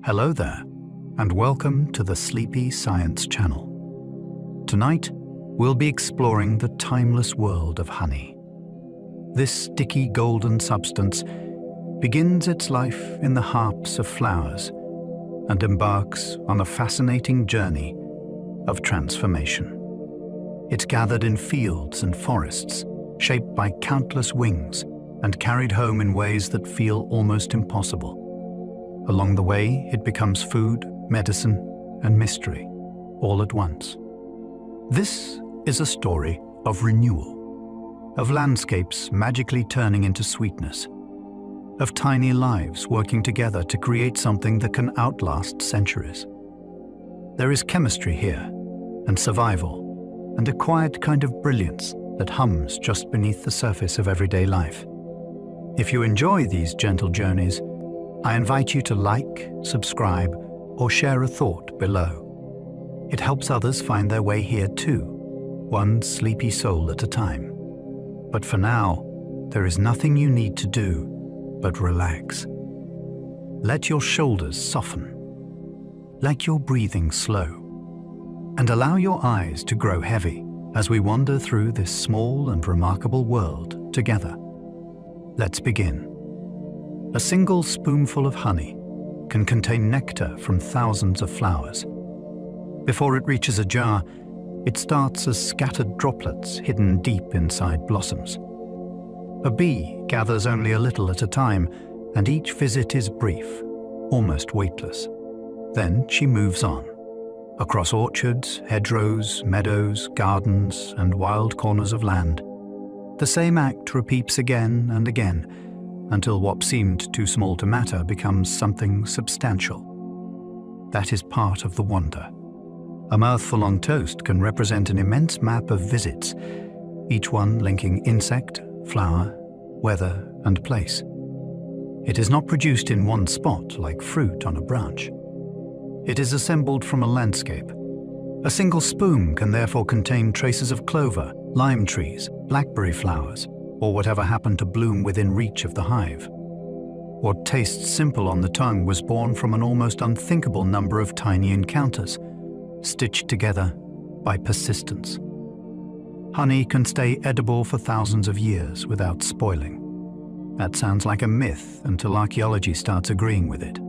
Hello there, and welcome to the Sleepy Science Channel. Tonight, we'll be exploring the timeless world of honey. This sticky golden substance begins its life in the harps of flowers and embarks on a fascinating journey of transformation. It's gathered in fields and forests, shaped by countless wings and carried home in ways that feel almost impossible. Along the way, it becomes food, medicine, and mystery, all at once. This is a story of renewal, of landscapes magically turning into sweetness, of tiny lives working together to create something that can outlast centuries. There is chemistry here, and survival, and a quiet kind of brilliance that hums just beneath the surface of everyday life. If you enjoy these gentle journeys, I invite you to like, subscribe, or share a thought below. It helps others find their way here too, one sleepy soul at a time. But for now, there is nothing you need to do but relax. Let your shoulders soften. Let your breathing slow. And allow your eyes to grow heavy as we wander through this small and remarkable world together. Let's begin. A single spoonful of honey can contain nectar from thousands of flowers. Before it reaches a jar, it starts as scattered droplets hidden deep inside blossoms. A bee gathers only a little at a time, and each visit is brief, almost weightless. Then she moves on, across orchards, hedgerows, meadows, gardens, and wild corners of land. The same act repeats again and again, until what seemed too small to matter becomes something substantial. That is part of the wonder. A mouthful on toast can represent an immense map of visits, each one linking insect, flower, weather, and place. It is not produced in one spot like fruit on a branch. It is assembled from a landscape. A single spoon can therefore contain traces of clover, lime trees, blackberry flowers, or whatever happened to bloom within reach of the hive. What tastes simple on the tongue was born from an almost unthinkable number of tiny encounters, stitched together by persistence. Honey can stay edible for thousands of years without spoiling. That sounds like a myth until archaeology starts agreeing with it.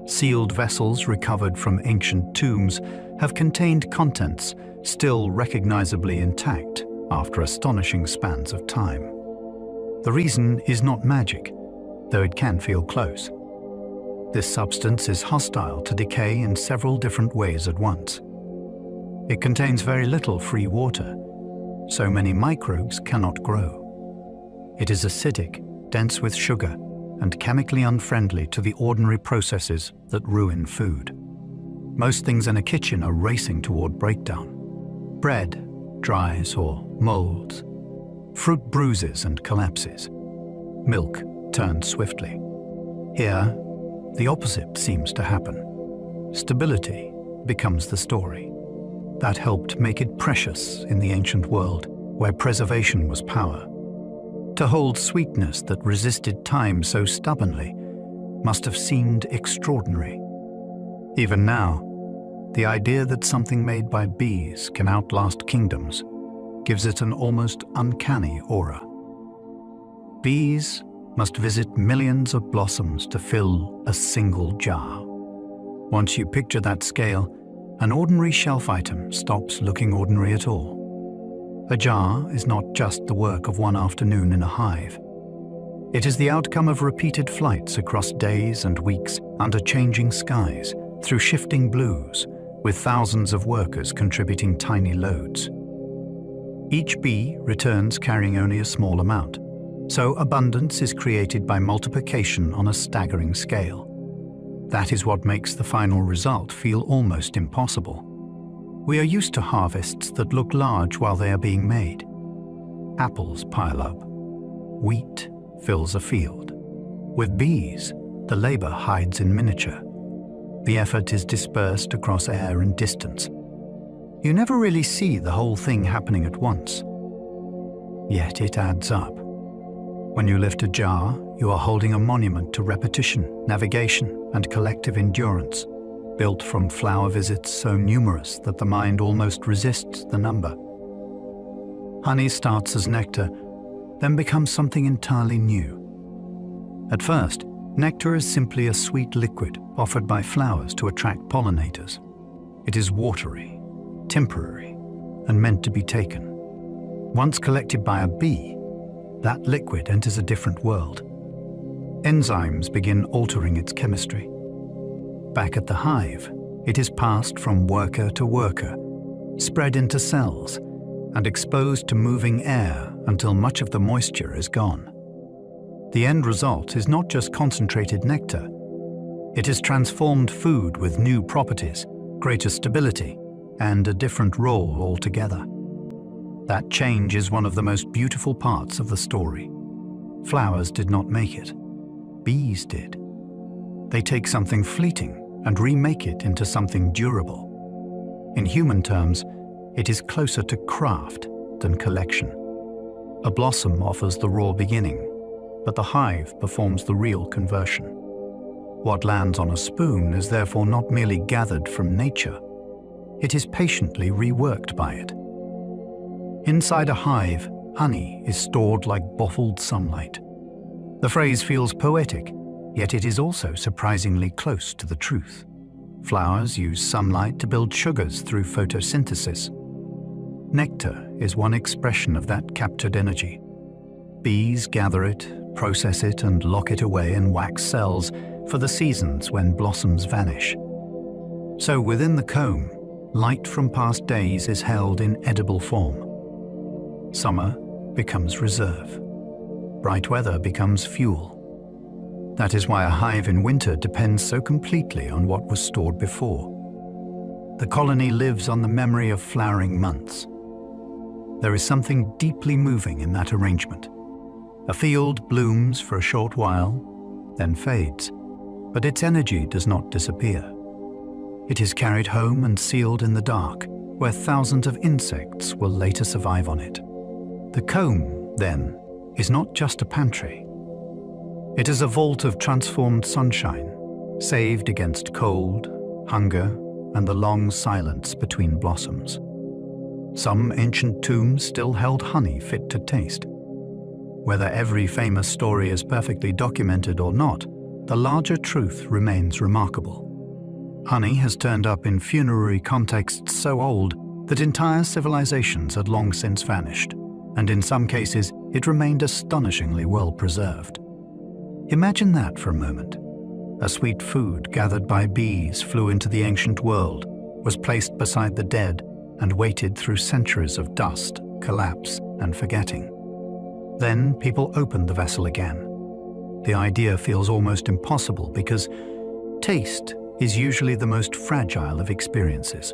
Sealed vessels recovered from ancient tombs have contained contents still recognizably intact after astonishing spans of time. The reason is not magic, though it can feel close. This substance is hostile to decay in several different ways at once. It contains very little free water, so many microbes cannot grow. It is acidic, dense with sugar, and chemically unfriendly to the ordinary processes that ruin food. Most things in a kitchen are racing toward breakdown. Bread dries or molds. Fruit bruises and collapses. Milk turns swiftly. Here, the opposite seems to happen. Stability becomes the story. That helped make it precious in the ancient world, where preservation was power. To hold sweetness that resisted time so stubbornly must have seemed extraordinary. Even now, the idea that something made by bees can outlast kingdoms gives it an almost uncanny aura. Bees must visit millions of blossoms to fill a single jar. Once you picture that scale, an ordinary shelf item stops looking ordinary at all. A jar is not just the work of one afternoon in a hive. It is the outcome of repeated flights across days and weeks under changing skies, through shifting blues, with thousands of workers contributing tiny loads. Each bee returns carrying only a small amount, so abundance is created by multiplication on a staggering scale. That is what makes the final result feel almost impossible. We are used to harvests that look large while they are being made. Apples pile up. Wheat fills a field. With bees, the labor hides in miniature. The effort is dispersed across air and distance. You never really see the whole thing happening at once. Yet it adds up. When you lift a jar, you are holding a monument to repetition, navigation, and collective endurance, built from flower visits so numerous that the mind almost resists the number. Honey starts as nectar, then becomes something entirely new. At first, nectar is simply a sweet liquid offered by flowers to attract pollinators. It is watery, temporary, and meant to be taken. Once collected by a bee, that liquid enters a different world. Enzymes begin altering its chemistry. Back at the hive, it is passed from worker to worker, spread into cells, and exposed to moving air until much of the moisture is gone. The end result is not just concentrated nectar. It is transformed food with new properties, greater stability, and a different role altogether. That change is one of the most beautiful parts of the story. Flowers did not make it. Bees did. They take something fleeting and remake it into something durable. In human terms, it is closer to craft than collection. A blossom offers the raw beginning, but the hive performs the real conversion. What lands on a spoon is therefore not merely gathered from nature. It is patiently reworked by it. Inside a hive, honey is stored like bottled sunlight. The phrase feels poetic, yet it is also surprisingly close to the truth. Flowers use sunlight to build sugars through photosynthesis. Nectar is one expression of that captured energy. Bees gather it, process it, and lock it away in wax cells for the seasons when blossoms vanish. So within the comb, light from past days is held in edible form. Summer becomes reserve. Bright weather becomes fuel. That is why a hive in winter depends so completely on what was stored before. The colony lives on the memory of flowering months. There is something deeply moving in that arrangement. A field blooms for a short while, then fades, but its energy does not disappear. It is carried home and sealed in the dark, where thousands of insects will later survive on it. The comb, then, is not just a pantry. It is a vault of transformed sunshine, saved against cold, hunger, and the long silence between blossoms. Some ancient tombs still held honey fit to taste. Whether every famous story is perfectly documented or not, the larger truth remains remarkable. Honey has turned up in funerary contexts so old that entire civilizations had long since vanished, and in some cases it remained astonishingly well preserved. Imagine that for a moment. A sweet food gathered by bees flew into the ancient world, was placed beside the dead, and waited through centuries of dust, collapse, and forgetting. Then people opened the vessel again. The idea feels almost impossible because taste is usually the most fragile of experiences.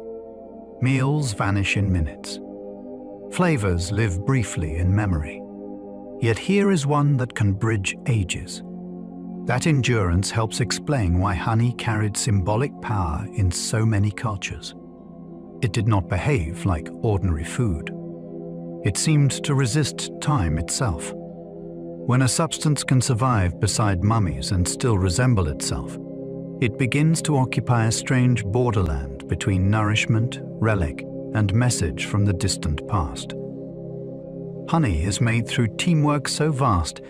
Meals vanish in minutes. Flavors live briefly in memory. Yet here is one that can bridge ages. That endurance helps explain why honey carried symbolic power in so many cultures. It did not behave like ordinary food. It seemed to resist time itself. When a substance can survive beside mummies and still resemble itself, it begins to occupy a strange borderland between nourishment, relic, and message from the distant past. Honey is made through teamwork so vast,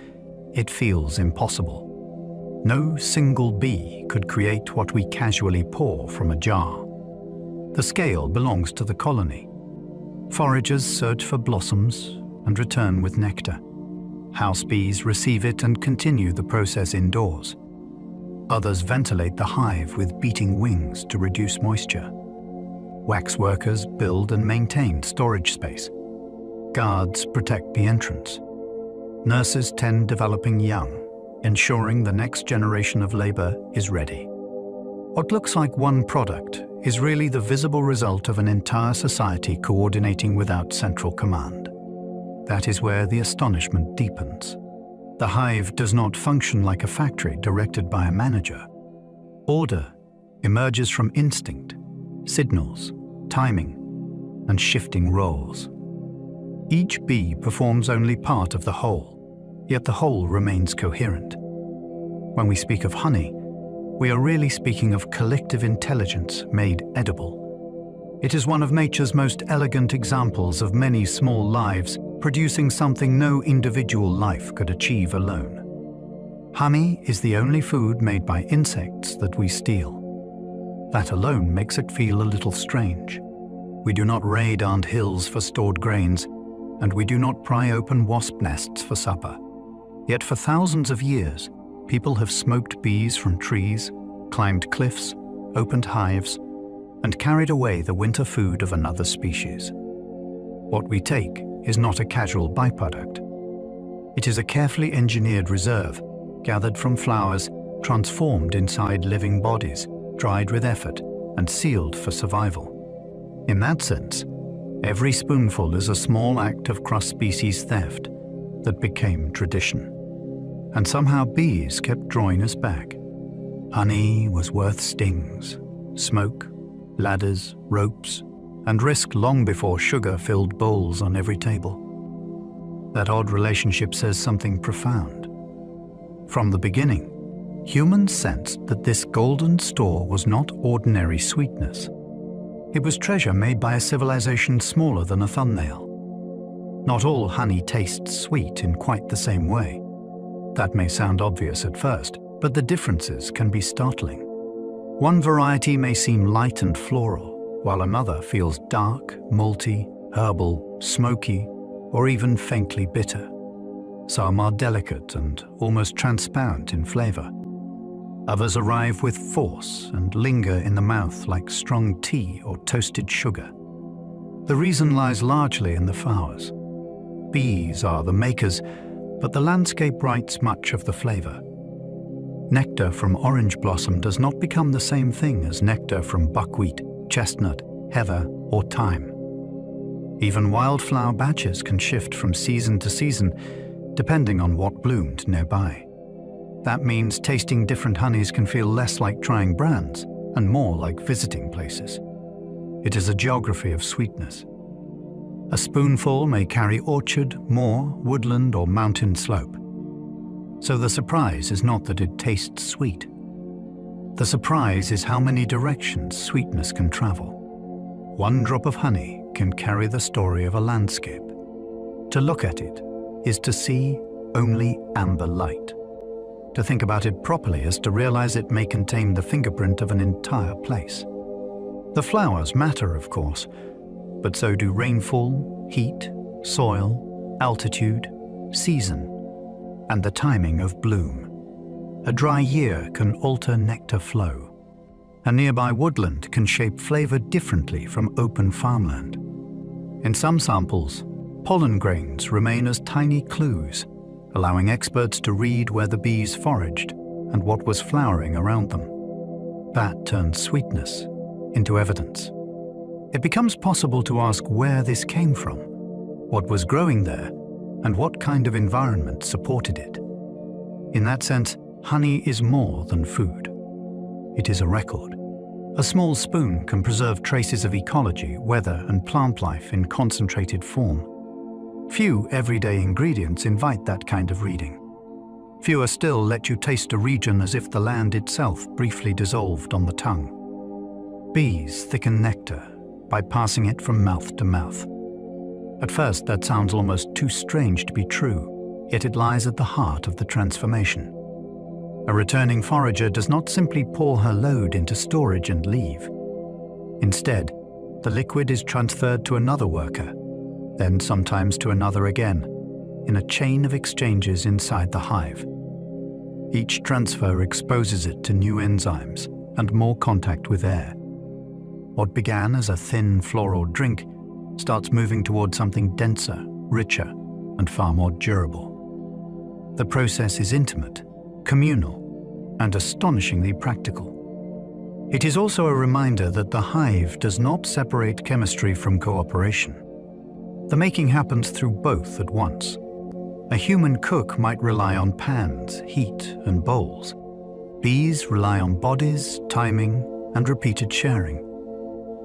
it feels impossible. No single bee could create what we casually pour from a jar. The scale belongs to the colony. Foragers search for blossoms and return with nectar. House bees receive it and continue the process indoors. Others ventilate the hive with beating wings to reduce moisture. Wax workers build and maintain storage space. Guards protect the entrance. Nurses tend developing young, ensuring the next generation of labor is ready. What looks like one product is really the visible result of an entire society coordinating without central command. That is where the astonishment deepens. The hive does not function like a factory directed by a manager. Order emerges from instinct, signals, timing, and shifting roles. Each bee performs only part of the whole, yet the whole remains coherent. When we speak of honey, we are really speaking of collective intelligence made edible. It is one of nature's most elegant examples of many small lives producing something no individual life could achieve alone. Honey is the only food made by insects that we steal. That alone makes it feel a little strange. We do not raid ant hills for stored grains, and we do not pry open wasp nests for supper. Yet for thousands of years, people have smoked bees from trees, climbed cliffs, opened hives, and carried away the winter food of another species. What we take is not a casual byproduct. It is a carefully engineered reserve, gathered from flowers, transformed inside living bodies, dried with effort, and sealed for survival. In that sense, every spoonful is a small act of cross-species theft that became tradition. And somehow bees kept drawing us back. Honey was worth stings, smoke, ladders, ropes, and risk long before sugar filled bowls on every table. That odd relationship says something profound. From the beginning, humans sensed that this golden store was not ordinary sweetness. It was treasure made by a civilization smaller than a thumbnail. Not all honey tastes sweet in quite the same way. That may sound obvious at first, but the differences can be startling. One variety may seem light and floral, while another feels dark, malty, herbal, smoky, or even faintly bitter. Some are delicate and almost transparent in flavor. Others arrive with force and linger in the mouth like strong tea or toasted sugar. The reason lies largely in the flowers. Bees are the makers, but the landscape writes much of the flavor. Nectar from orange blossom does not become the same thing as nectar from buckwheat, chestnut, heather, or thyme. Even wildflower batches can shift from season to season, depending on what bloomed nearby. That means tasting different honeys can feel less like trying brands and more like visiting places. It is a geography of sweetness. A spoonful may carry orchard, moor, woodland, or mountain slope. So the surprise is not that it tastes sweet. The surprise is how many directions sweetness can travel. One drop of honey can carry the story of a landscape. To look at it is to see only amber light. To think about it properly is to realize it may contain the fingerprint of an entire place. The flowers matter, of course, but so do rainfall, heat, soil, altitude, season, and the timing of bloom. A dry year can alter nectar flow. A nearby woodland can shape flavor differently from open farmland. In some samples, pollen grains remain as tiny clues, allowing experts to read where the bees foraged and what was flowering around them. That turns sweetness into evidence. It becomes possible to ask where this came from, what was growing there, and what kind of environment supported it. In that sense, honey is more than food. It is a record. A small spoon can preserve traces of ecology, weather, and plant life in concentrated form. Few everyday ingredients invite that kind of reading. Fewer still let you taste a region as if the land itself briefly dissolved on the tongue. Bees thicken nectar by passing it from mouth to mouth. At first, that sounds almost too strange to be true, yet it lies at the heart of the transformation. A returning forager does not simply pour her load into storage and leave. Instead, the liquid is transferred to another worker, then sometimes to another again, in a chain of exchanges inside the hive. Each transfer exposes it to new enzymes and more contact with air. What began as a thin floral drink starts moving toward something denser, richer, and far more durable. The process is intimate, communal, and astonishingly practical. It is also a reminder that the hive does not separate chemistry from cooperation. The making happens through both at once. A human cook might rely on pans, heat, and bowls. Bees rely on bodies, timing, and repeated sharing.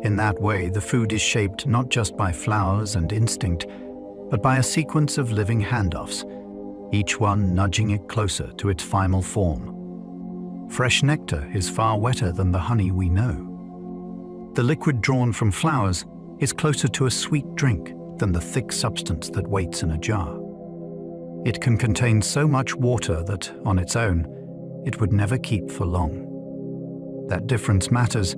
In that way, the food is shaped not just by flowers and instinct, but by a sequence of living handoffs, each one nudging it closer to its final form. Fresh nectar is far wetter than the honey we know. The liquid drawn from flowers is closer to a sweet drink than the thick substance that waits in a jar. It can contain so much water that, on its own, it would never keep for long. That difference matters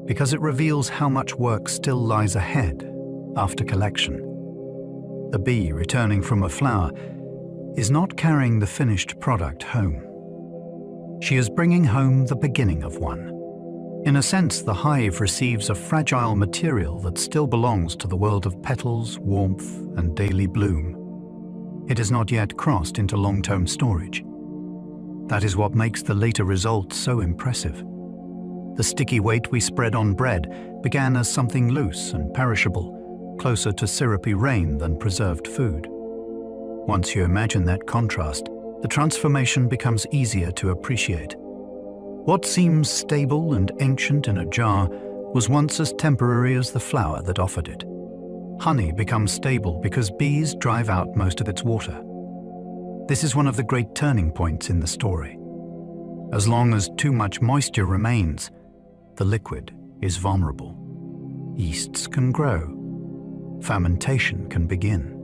because it reveals how much work still lies ahead after collection. A bee returning from a flower is not carrying the finished product home. She is bringing home the beginning of one. In a sense, the hive receives a fragile material that still belongs to the world of petals, warmth, and daily bloom. It has not yet crossed into long-term storage. That is what makes the later result so impressive. The sticky weight we spread on bread began as something loose and perishable, closer to syrupy rain than preserved food. Once you imagine that contrast, the transformation becomes easier to appreciate. What seems stable and ancient in a jar was once as temporary as the flower that offered it. Honey becomes stable because bees drive out most of its water. This is one of the great turning points in the story. As long as too much moisture remains, the liquid is vulnerable. Yeasts can grow. Fermentation can begin.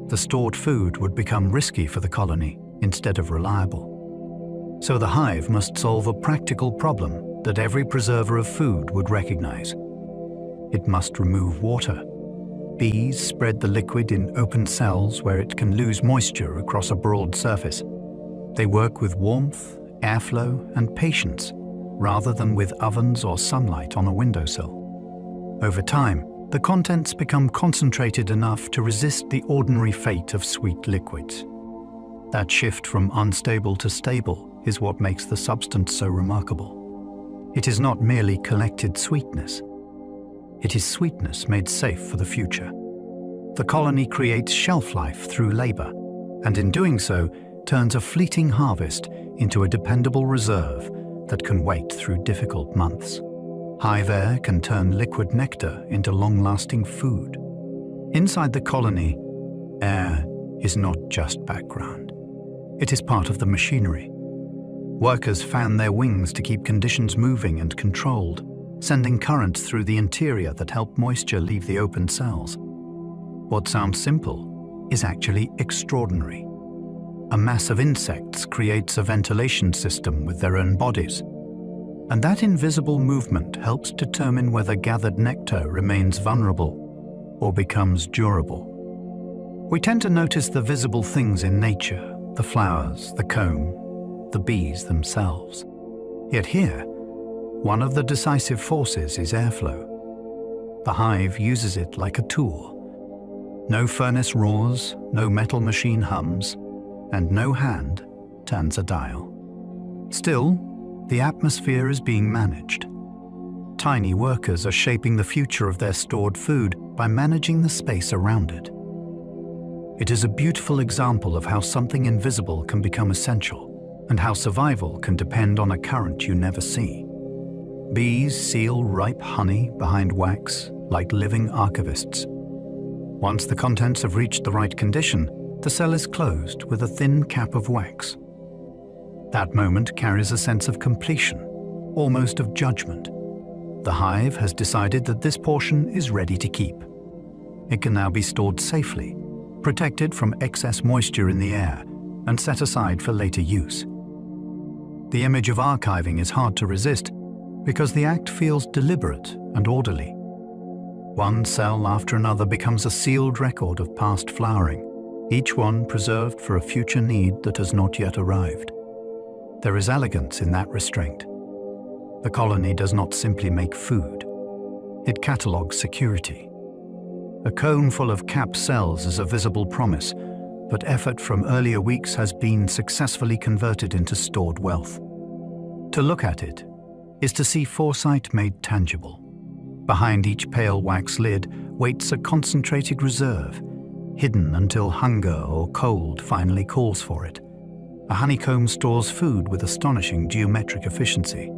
The stored food would become risky for the colony instead of reliable. So the hive must solve a practical problem that every preserver of food would recognize. It must remove water. Bees spread the liquid in open cells where it can lose moisture across a broad surface. They work with warmth, airflow, and patience, rather than with ovens or sunlight on a windowsill. Over time, the contents become concentrated enough to resist the ordinary fate of sweet liquids. That shift from unstable to stable is what makes the substance so remarkable. It is not merely collected sweetness. It is sweetness made safe for the future. The colony creates shelf life through labor, and in doing so, turns a fleeting harvest into a dependable reserve that can wait through difficult months. Hive air can turn liquid nectar into long-lasting food. Inside the colony, air is not just background. It is part of the machinery. Workers fan their wings to keep conditions moving and controlled, sending currents through the interior that help moisture leave the open cells. What sounds simple is actually extraordinary. A mass of insects creates a ventilation system with their own bodies, and that invisible movement helps determine whether gathered nectar remains vulnerable or becomes durable. We tend to notice the visible things in nature, the flowers, the comb, the bees themselves. Yet here, one of the decisive forces is airflow. The hive uses it like a tool. No furnace roars, no metal machine hums, and no hand turns a dial. Still, the atmosphere is being managed. Tiny workers are shaping the future of their stored food by managing the space around it. It is a beautiful example of how something invisible can become essential, and how survival can depend on a current you never see. Bees seal ripe honey behind wax like living archivists. Once the contents have reached the right condition, the cell is closed with a thin cap of wax. That moment carries a sense of completion, almost of judgment. The hive has decided that this portion is ready to keep. It can now be stored safely, protected from excess moisture in the air, and set aside for later use. The image of archiving is hard to resist because the act feels deliberate and orderly. One cell after another becomes a sealed record of past flowering, each one preserved for a future need that has not yet arrived. There is elegance in that restraint. The colony does not simply make food. It catalogues security. A cone full of capped cells is a visible promise, but effort from earlier weeks has been successfully converted into stored wealth. To look at it is to see foresight made tangible. Behind each pale wax lid waits a concentrated reserve, hidden until hunger or cold finally calls for it. A honeycomb stores food with astonishing geometric efficiency.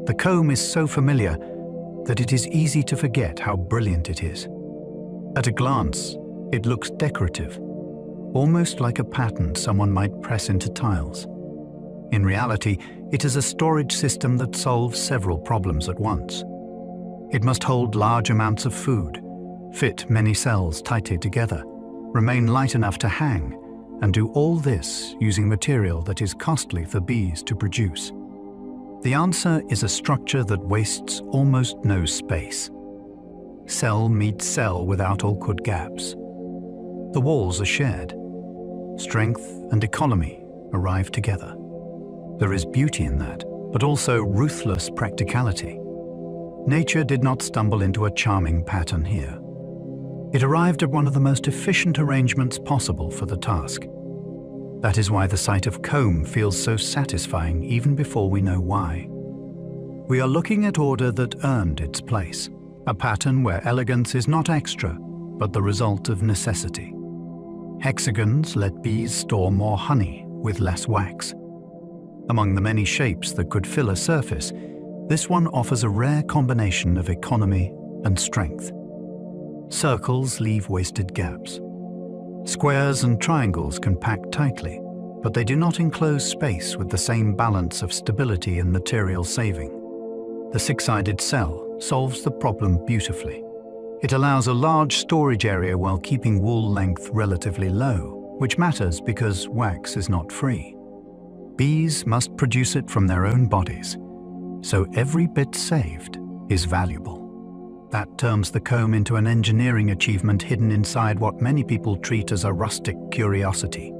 The comb is so familiar that it is easy to forget how brilliant it is. At a glance, it looks decorative, almost like a pattern someone might press into tiles. In reality, it is a storage system that solves several problems at once. It must hold large amounts of food, fit many cells tightly together, remain light enough to hang, and do all this using material that is costly for bees to produce. The answer is a structure that wastes almost no space. Cell meets cell without awkward gaps. The walls are shared. Strength and economy arrive together. There is beauty in that, but also ruthless practicality. Nature did not stumble into a charming pattern here. It arrived at one of the most efficient arrangements possible for the task. That is why the sight of comb feels so satisfying even before we know why. We are looking at order that earned its place, a pattern where elegance is not extra, but the result of necessity. Hexagons let bees store more honey with less wax. Among the many shapes that could fill a surface, this one offers a rare combination of economy and strength. Circles leave wasted gaps. Squares and triangles can pack tightly, but they do not enclose space with the same balance of stability and material saving. The six-sided cell solves the problem beautifully. It allows a large storage area while keeping wool length relatively low, which matters because wax is not free. Bees must produce it from their own bodies, so every bit saved is valuable. That turns the comb into an engineering achievement hidden inside what many people treat as a rustic curiosity.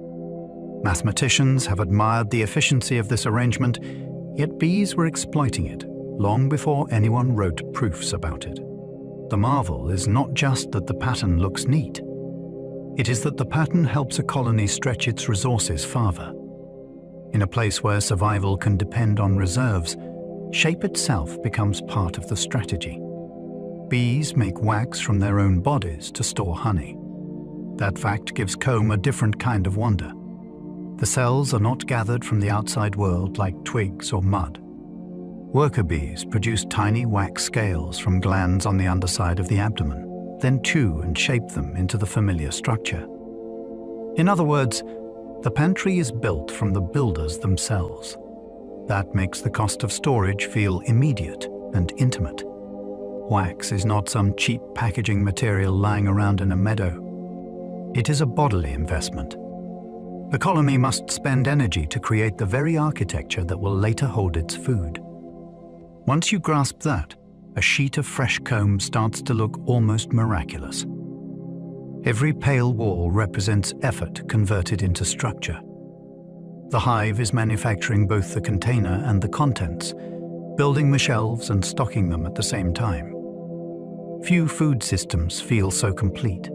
Mathematicians have admired the efficiency of this arrangement, yet bees were exploiting it long before anyone wrote proofs about it. The marvel is not just that the pattern looks neat. It is that the pattern helps a colony stretch its resources farther. In a place where survival can depend on reserves, shape itself becomes part of the strategy. Bees make wax from their own bodies to store honey. That fact gives comb a different kind of wonder. The cells are not gathered from the outside world like twigs or mud. Worker bees produce tiny wax scales from glands on the underside of the abdomen, then chew and shape them into the familiar structure. In other words, the pantry is built from the builders themselves. That makes the cost of storage feel immediate and intimate. Wax is not some cheap packaging material lying around in a meadow. It is a bodily investment. The colony must spend energy to create the very architecture that will later hold its food. Once you grasp that, a sheet of fresh comb starts to look almost miraculous. Every pale wall represents effort converted into structure. The hive is manufacturing both the container and the contents, building the shelves and stocking them at the same time. Few food systems feel so complete.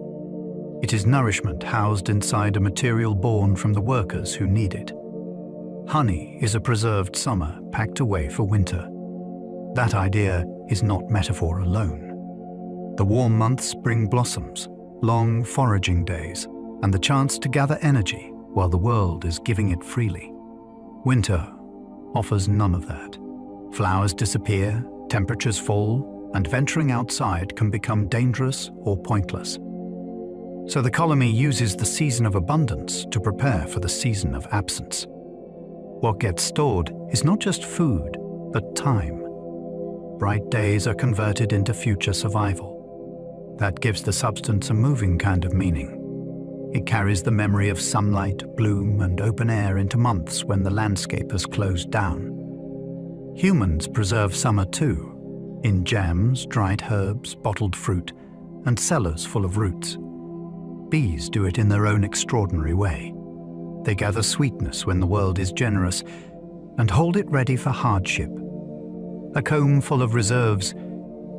It is nourishment housed inside a material born from the workers who need it. Honey is a preserved summer packed away for winter. That idea is not metaphor alone. The warm months bring blossoms, long foraging days, and the chance to gather energy while the world is giving it freely. Winter offers none of that. Flowers disappear, temperatures fall, and venturing outside can become dangerous or pointless. So the colony uses the season of abundance to prepare for the season of absence. What gets stored is not just food, but time. Bright days are converted into future survival. That gives the substance a moving kind of meaning. It carries the memory of sunlight, bloom, and open air into months when the landscape has closed down. Humans preserve summer too, in jams, dried herbs, bottled fruit, and cellars full of roots. Bees do it in their own extraordinary way. They gather sweetness when the world is generous and hold it ready for hardship. A comb full of reserves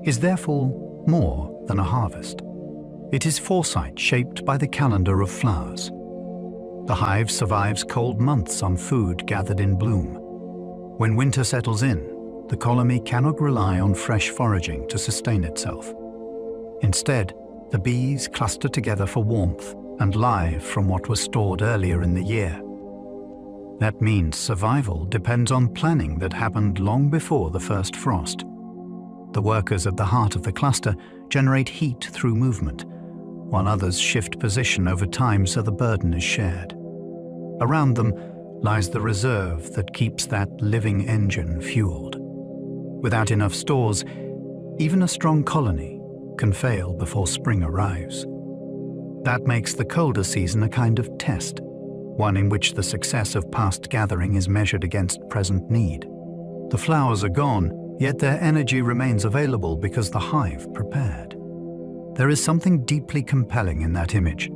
is therefore more than a harvest. It is foresight shaped by the calendar of flowers. The hive survives cold months on food gathered in bloom. When winter settles in, the colony cannot rely on fresh foraging to sustain itself. Instead, the bees cluster together for warmth and live from what was stored earlier in the year. That means survival depends on planning that happened long before the first frost. The workers at the heart of the cluster generate heat through movement, while others shift position over time so the burden is shared. Around them, lies the reserve that keeps that living engine fueled. Without enough stores, even a strong colony can fail before spring arrives. That makes the colder season a kind of test, one in which the success of past gathering is measured against present need. The flowers are gone, yet their energy remains available because the hive prepared. There is something deeply compelling in that image.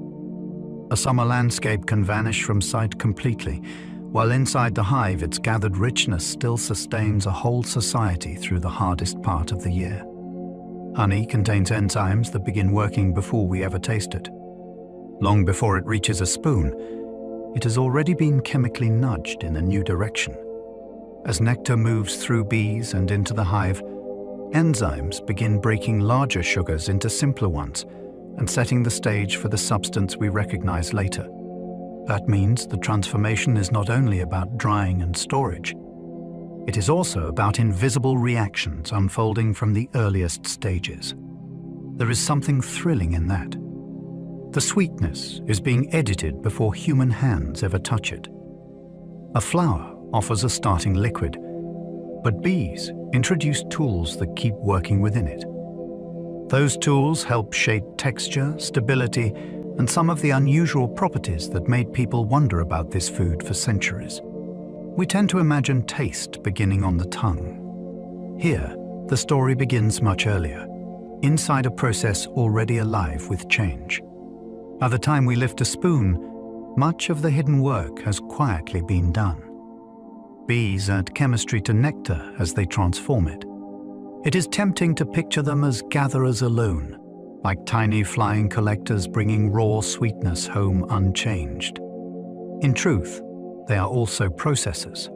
A summer landscape can vanish from sight completely, while inside the hive its gathered richness still sustains a whole society through the hardest part of the year. Honey contains enzymes that begin working before we ever taste it. Long before it reaches a spoon, it has already been chemically nudged in a new direction. As nectar moves through bees and into the hive, enzymes begin breaking larger sugars into simpler ones and setting the stage for the substance we recognize later. That means the transformation is not only about drying and storage. It is also about invisible reactions unfolding from the earliest stages. There is something thrilling in that. The sweetness is being edited before human hands ever touch it. A flower offers a starting liquid, but bees introduce tools that keep working within it. Those tools help shape texture, stability, and some of the unusual properties that made people wonder about this food for centuries. We tend to imagine taste beginning on the tongue. Here, the story begins much earlier, inside a process already alive with change. By the time we lift a spoon, much of the hidden work has quietly been done. Bees add chemistry to nectar as they transform it. It is tempting to picture them as gatherers alone, like tiny flying collectors bringing raw sweetness home unchanged. In truth, they are also processors.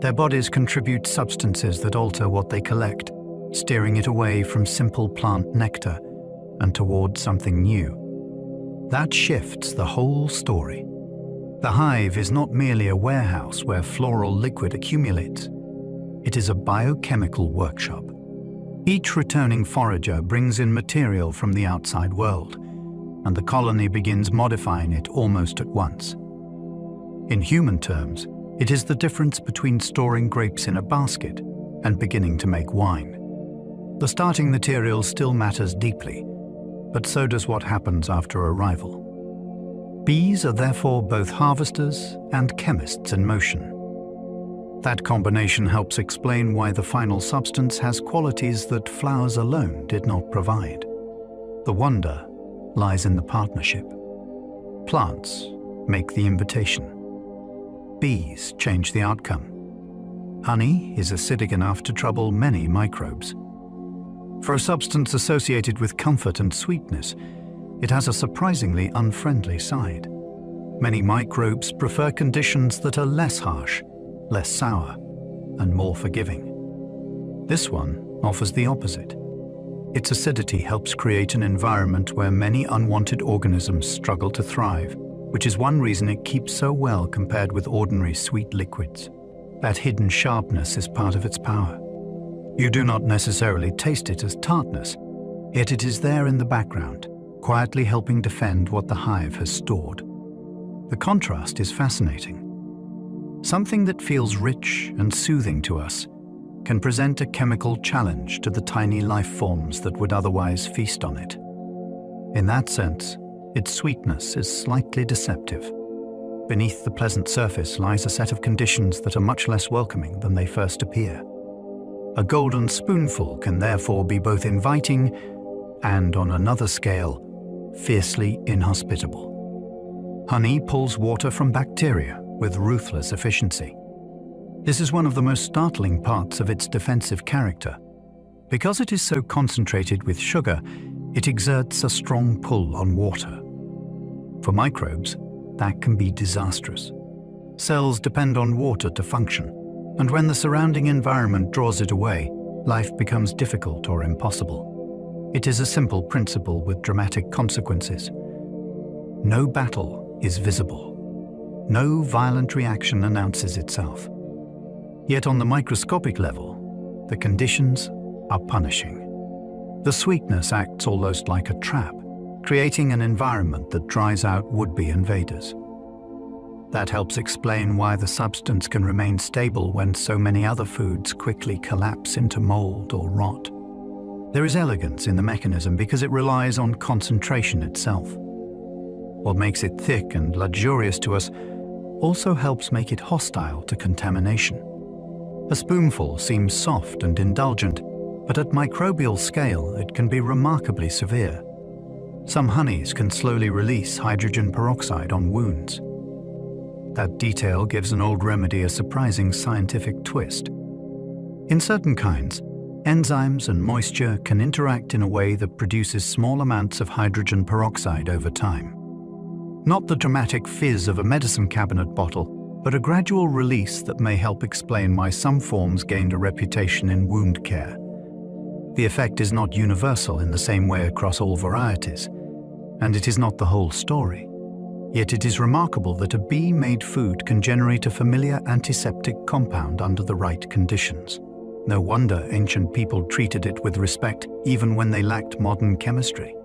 Their bodies contribute substances that alter what they collect, steering it away from simple plant nectar and toward something new. That shifts the whole story. The hive is not merely a warehouse where floral liquid accumulates. It is a biochemical workshop. Each returning forager brings in material from the outside world, and the colony begins modifying it almost at once. In human terms, it is the difference between storing grapes in a basket and beginning to make wine. The starting material still matters deeply, but so does what happens after arrival. Bees are therefore both harvesters and chemists in motion. That combination helps explain why the final substance has qualities that flowers alone did not provide. The wonder lies in the partnership. Plants make the invitation. Bees change the outcome. Honey is acidic enough to trouble many microbes. For a substance associated with comfort and sweetness, it has a surprisingly unfriendly side. Many microbes prefer conditions that are less harsh, less sour, and more forgiving. This one offers the opposite. Its acidity helps create an environment where many unwanted organisms struggle to thrive, which is one reason it keeps so well compared with ordinary sweet liquids. That hidden sharpness is part of its power. You do not necessarily taste it as tartness, yet it is there in the background, quietly helping defend what the hive has stored. The contrast is fascinating. Something that feels rich and soothing to us can present a chemical challenge to the tiny life forms that would otherwise feast on it. In that sense, its sweetness is slightly deceptive. Beneath the pleasant surface lies a set of conditions that are much less welcoming than they first appear. A golden spoonful can therefore be both inviting and, on another scale, fiercely inhospitable. Honey pulls water from bacteria with ruthless efficiency. This is one of the most startling parts of its defensive character. Because it is so concentrated with sugar, it exerts a strong pull on water. For microbes, that can be disastrous. Cells depend on water to function, and when the surrounding environment draws it away, life becomes difficult or impossible. It is a simple principle with dramatic consequences. No battle is visible. No violent reaction announces itself. Yet on the microscopic level, the conditions are punishing. The sweetness acts almost like a trap, creating an environment that dries out would-be invaders. That helps explain why the substance can remain stable when so many other foods quickly collapse into mold or rot. There is elegance in the mechanism because it relies on concentration itself. What makes it thick and luxurious to us also helps make it hostile to contamination. A spoonful seems soft and indulgent, but at microbial scale it can be remarkably severe. Some honeys can slowly release hydrogen peroxide on wounds. That detail gives an old remedy a surprising scientific twist. In certain kinds, enzymes and moisture can interact in a way that produces small amounts of hydrogen peroxide over time. Not the dramatic fizz of a medicine cabinet bottle, but a gradual release that may help explain why some forms gained a reputation in wound care. The effect is not universal in the same way across all varieties, and it is not the whole story. Yet it is remarkable that a bee-made food can generate a familiar antiseptic compound under the right conditions. No wonder ancient people treated it with respect even when they lacked modern chemistry.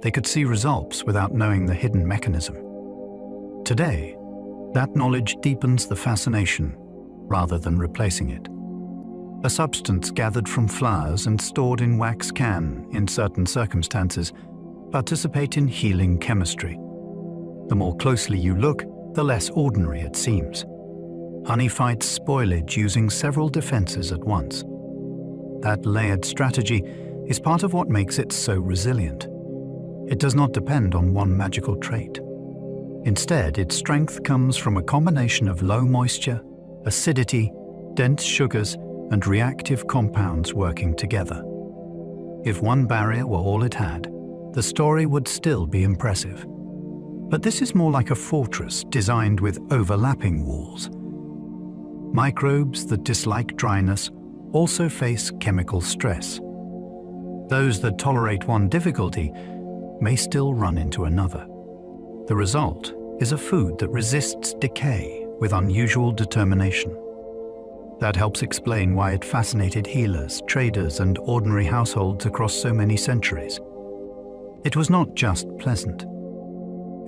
They could see results without knowing the hidden mechanism. Today, that knowledge deepens the fascination rather than replacing it. A substance gathered from flowers and stored in wax can, in certain circumstances, participate in healing chemistry. The more closely you look, the less ordinary it seems. Honey fights spoilage using several defenses at once. That layered strategy is part of what makes it so resilient. It does not depend on one magical trait. Instead, its strength comes from a combination of low moisture, acidity, dense sugars, and reactive compounds working together. If one barrier were all it had, the story would still be impressive. But this is more like a fortress designed with overlapping walls. Microbes that dislike dryness also face chemical stress. Those that tolerate one difficulty may still run into another. The result is a food that resists decay with unusual determination. That helps explain why it fascinated healers, traders, and ordinary households across so many centuries. It was not just pleasant.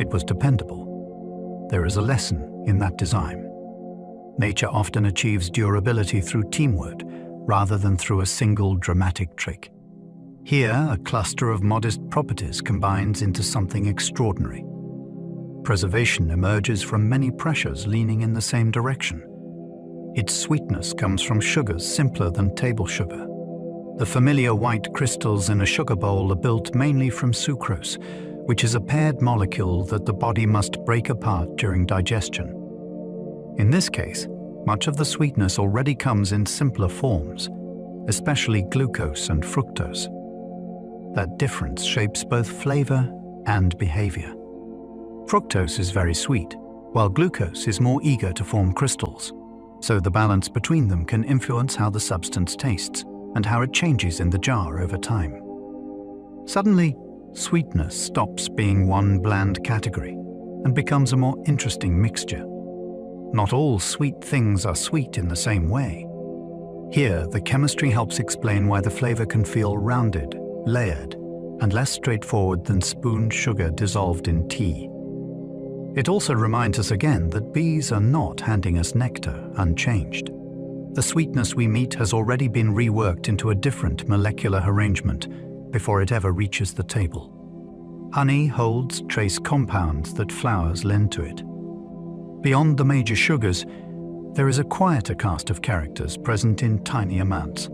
It was dependable. There is a lesson in that design. Nature often achieves durability through teamwork rather than through a single dramatic trick. Here, a cluster of modest properties combines into something extraordinary. Preservation emerges from many pressures leaning in the same direction. Its sweetness comes from sugars simpler than table sugar. The familiar white crystals in a sugar bowl are built mainly from sucrose, which is a paired molecule that the body must break apart during digestion. In this case, much of the sweetness already comes in simpler forms, especially glucose and fructose. That difference shapes both flavor and behavior. Fructose is very sweet, while glucose is more eager to form crystals. So the balance between them can influence how the substance tastes and how it changes in the jar over time. Suddenly, sweetness stops being one bland category and becomes a more interesting mixture. Not all sweet things are sweet in the same way. Here, the chemistry helps explain why the flavor can feel rounded, layered, and less straightforward than spoon sugar dissolved in tea. It also reminds us again that bees are not handing us nectar unchanged. The sweetness we meet has already been reworked into a different molecular arrangement before it ever reaches the table. Honey holds trace compounds that flowers lend to it. Beyond the major sugars, there is a quieter cast of characters present in tiny amounts.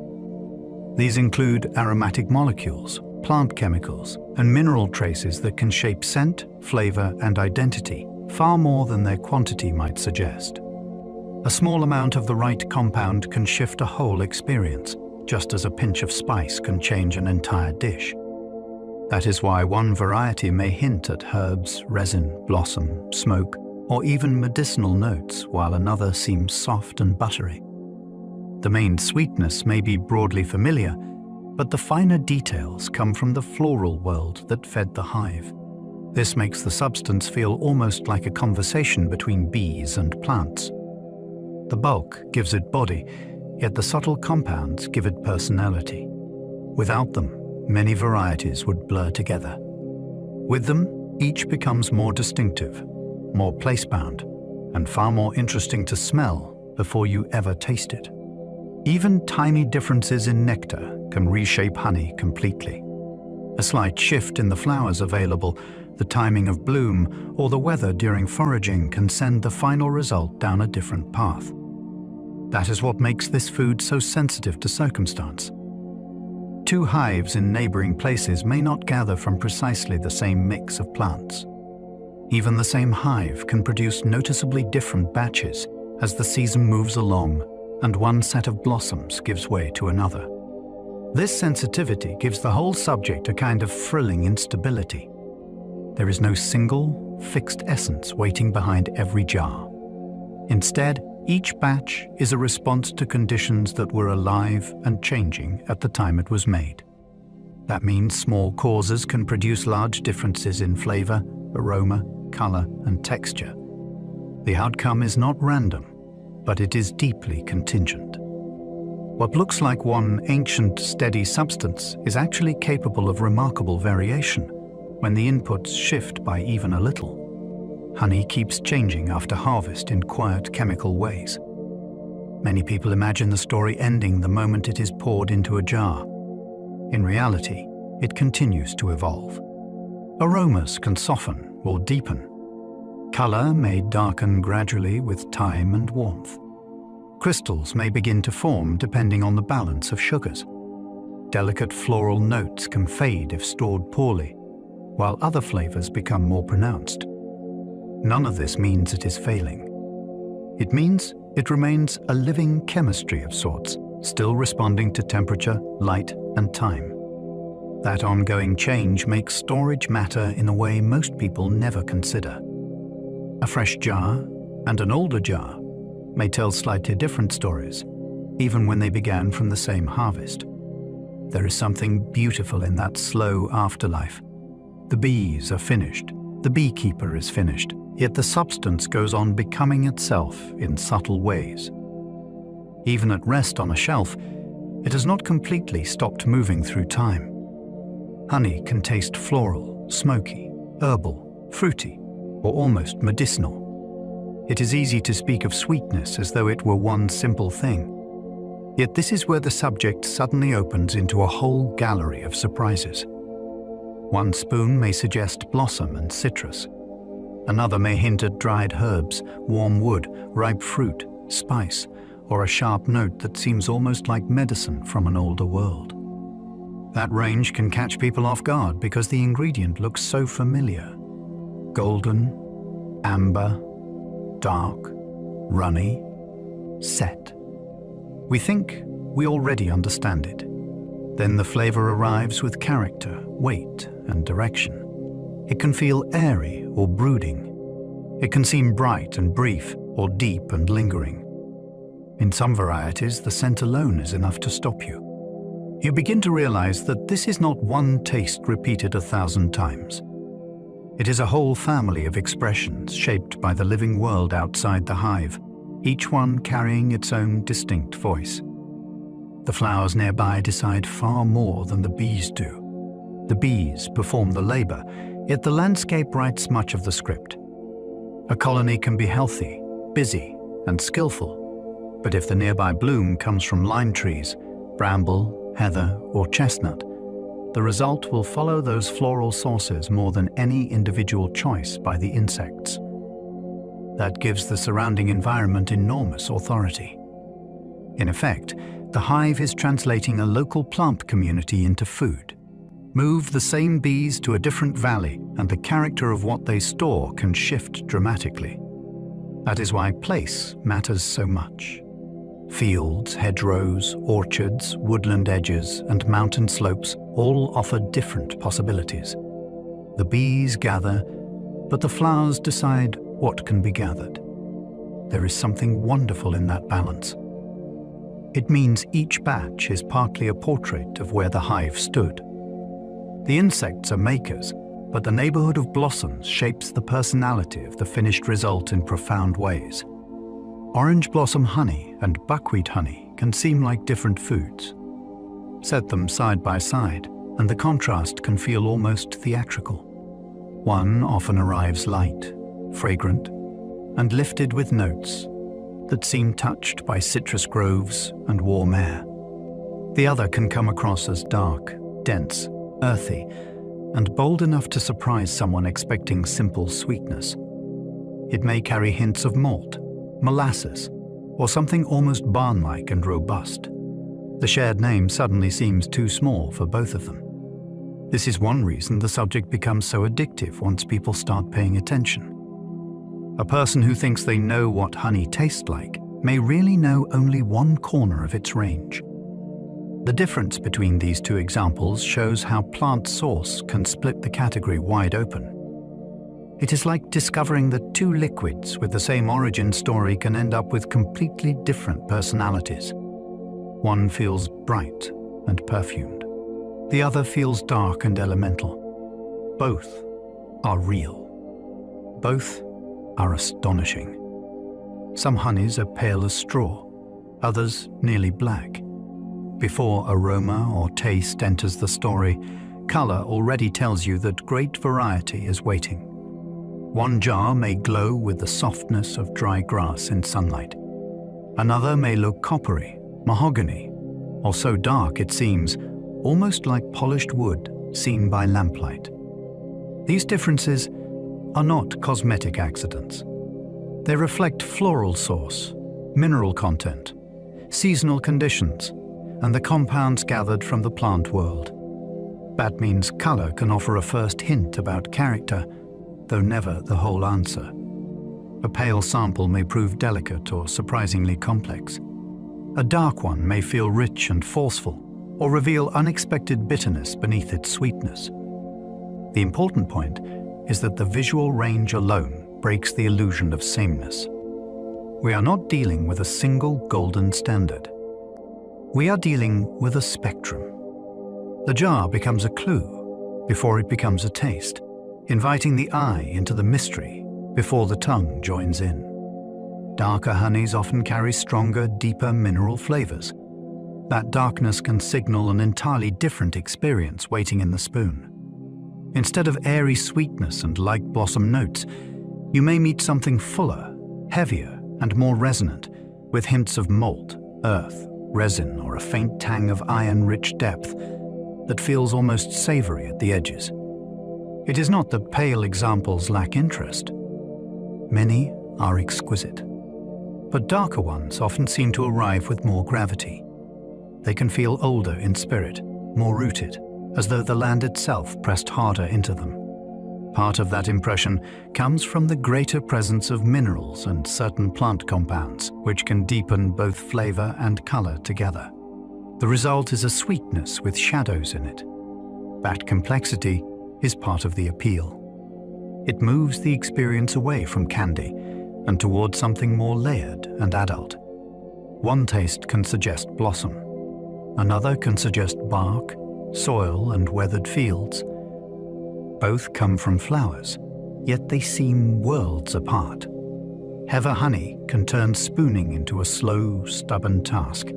These include aromatic molecules, plant chemicals, and mineral traces that can shape scent, flavor, and identity far more than their quantity might suggest. A small amount of the right compound can shift a whole experience, just as a pinch of spice can change an entire dish. That is why one variety may hint at herbs, resin, blossom, smoke, or even medicinal notes, while another seems soft and buttery. The main sweetness may be broadly familiar, but the finer details come from the floral world that fed the hive. This makes the substance feel almost like a conversation between bees and plants. The bulk gives it body, yet the subtle compounds give it personality. Without them, many varieties would blur together. With them, each becomes more distinctive, more place-bound, and far more interesting to smell before you ever taste it. Even tiny differences in nectar can reshape honey completely. A slight shift in the flowers available, the timing of bloom, or the weather during foraging can send the final result down a different path. That is what makes this food so sensitive to circumstance. Two hives in neighboring places may not gather from precisely the same mix of plants. Even the same hive can produce noticeably different batches as the season moves along and one set of blossoms gives way to another. This sensitivity gives the whole subject a kind of thrilling instability. There is no single, fixed essence waiting behind every jar. Instead, each batch is a response to conditions that were alive and changing at the time it was made. That means small causes can produce large differences in flavor, aroma, color, and texture. The outcome is not random, but it is deeply contingent. What looks like one ancient, steady substance is actually capable of remarkable variation when the inputs shift by even a little. Honey keeps changing after harvest in quiet chemical ways. Many people imagine the story ending the moment it is poured into a jar. In reality, it continues to evolve. Aromas can soften or deepen. Color may darken gradually with time and warmth. Crystals may begin to form depending on the balance of sugars. Delicate floral notes can fade if stored poorly, while other flavors become more pronounced. None of this means it is failing. It means it remains a living chemistry of sorts, still responding to temperature, light, and time. That ongoing change makes storage matter in a way most people never consider. A fresh jar and an older jar may tell slightly different stories, even when they began from the same harvest. There is something beautiful in that slow afterlife. The bees are finished, the beekeeper is finished, yet the substance goes on becoming itself in subtle ways. Even at rest on a shelf, it has not completely stopped moving through time. Honey can taste floral, smoky, herbal, fruity, or almost medicinal. It is easy to speak of sweetness as though it were one simple thing. Yet this is where the subject suddenly opens into a whole gallery of surprises. One spoon may suggest blossom and citrus. Another may hint at dried herbs, warm wood, ripe fruit, spice, or a sharp note that seems almost like medicine from an older world. That range can catch people off guard because the ingredient looks so familiar. Golden, amber, dark, runny, set. We think we already understand it. Then the flavor arrives with character, weight, and direction. It can feel airy or brooding. It can seem bright and brief or deep and lingering. In some varieties, the scent alone is enough to stop you. You begin to realize that this is not one taste repeated 1,000 times. It is a whole family of expressions shaped by the living world outside the hive, each one carrying its own distinct voice. The flowers nearby decide far more than the bees do. The bees perform the labor, yet the landscape writes much of the script. A colony can be healthy, busy, and skillful, but if the nearby bloom comes from lime trees, bramble, heather, or chestnut, the result will follow those floral sources more than any individual choice by the insects. That gives the surrounding environment enormous authority. In effect, the hive is translating a local plant community into food. Move the same bees to a different valley, and the character of what they store can shift dramatically. That is why place matters so much. Fields, hedgerows, orchards, woodland edges, and mountain slopes all offer different possibilities. The bees gather, but the flowers decide what can be gathered. There is something wonderful in that balance. It means each batch is partly a portrait of where the hive stood. The insects are makers, but the neighborhood of blossoms shapes the personality of the finished result in profound ways. Orange blossom honey and buckwheat honey can seem like different foods. Set them side by side, and the contrast can feel almost theatrical. One often arrives light, fragrant, and lifted with notes that seem touched by citrus groves and warm air. The other can come across as dark, dense, earthy, and bold enough to surprise someone expecting simple sweetness. It may carry hints of malt, molasses, or something almost barn-like and robust. The shared name suddenly seems too small for both of them. This is one reason the subject becomes so addictive once people start paying attention. A person who thinks they know what honey tastes like may really know only one corner of its range. The difference between these two examples shows how plant source can split the category wide open. It is like discovering that two liquids with the same origin story can end up with completely different personalities. One feels bright and perfumed. The other feels dark and elemental. Both are real. Both are astonishing. Some honeys are pale as straw, others nearly black. Before aroma or taste enters the story, color already tells you that great variety is waiting. One jar may glow with the softness of dry grass in sunlight. Another may look coppery, mahogany, or so dark it seems, almost like polished wood seen by lamplight. These differences are not cosmetic accidents. They reflect floral source, mineral content, seasonal conditions, and the compounds gathered from the plant world. That means color can offer a first hint about character, though never the whole answer. A pale sample may prove delicate or surprisingly complex. A dark one may feel rich and forceful, or reveal unexpected bitterness beneath its sweetness. The important point is that the visual range alone breaks the illusion of sameness. We are not dealing with a single golden standard. We are dealing with a spectrum. The jar becomes a clue before it becomes a taste, inviting the eye into the mystery before the tongue joins in. Darker honeys often carry stronger, deeper mineral flavors. That darkness can signal an entirely different experience waiting in the spoon. Instead of airy sweetness and light blossom notes, you may meet something fuller, heavier, and more resonant, with hints of malt, earth, resin, or a faint tang of iron-rich depth that feels almost savory at the edges. It is not that pale examples lack interest. Many are exquisite. But darker ones often seem to arrive with more gravity. They can feel older in spirit, more rooted, as though the land itself pressed harder into them. Part of that impression comes from the greater presence of minerals and certain plant compounds, which can deepen both flavor and color together. The result is a sweetness with shadows in it. That complexity is part of the appeal. It moves the experience away from candy and towards something more layered and adult. One taste can suggest blossom. Another can suggest bark, soil, and weathered fields. Both come from flowers, yet they seem worlds apart. Heather honey can turn spooning into a slow, stubborn task.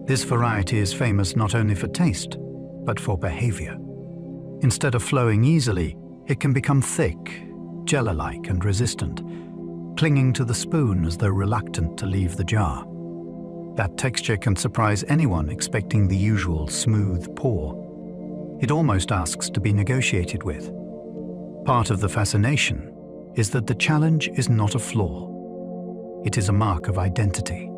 This variety is famous not only for taste, but for behavior. Instead of flowing easily, it can become thick, jelly-like and resistant, clinging to the spoon as though reluctant to leave the jar. That texture can surprise anyone expecting the usual smooth pour. It almost asks to be negotiated with. Part of the fascination is that the challenge is not a flaw. It is a mark of identity.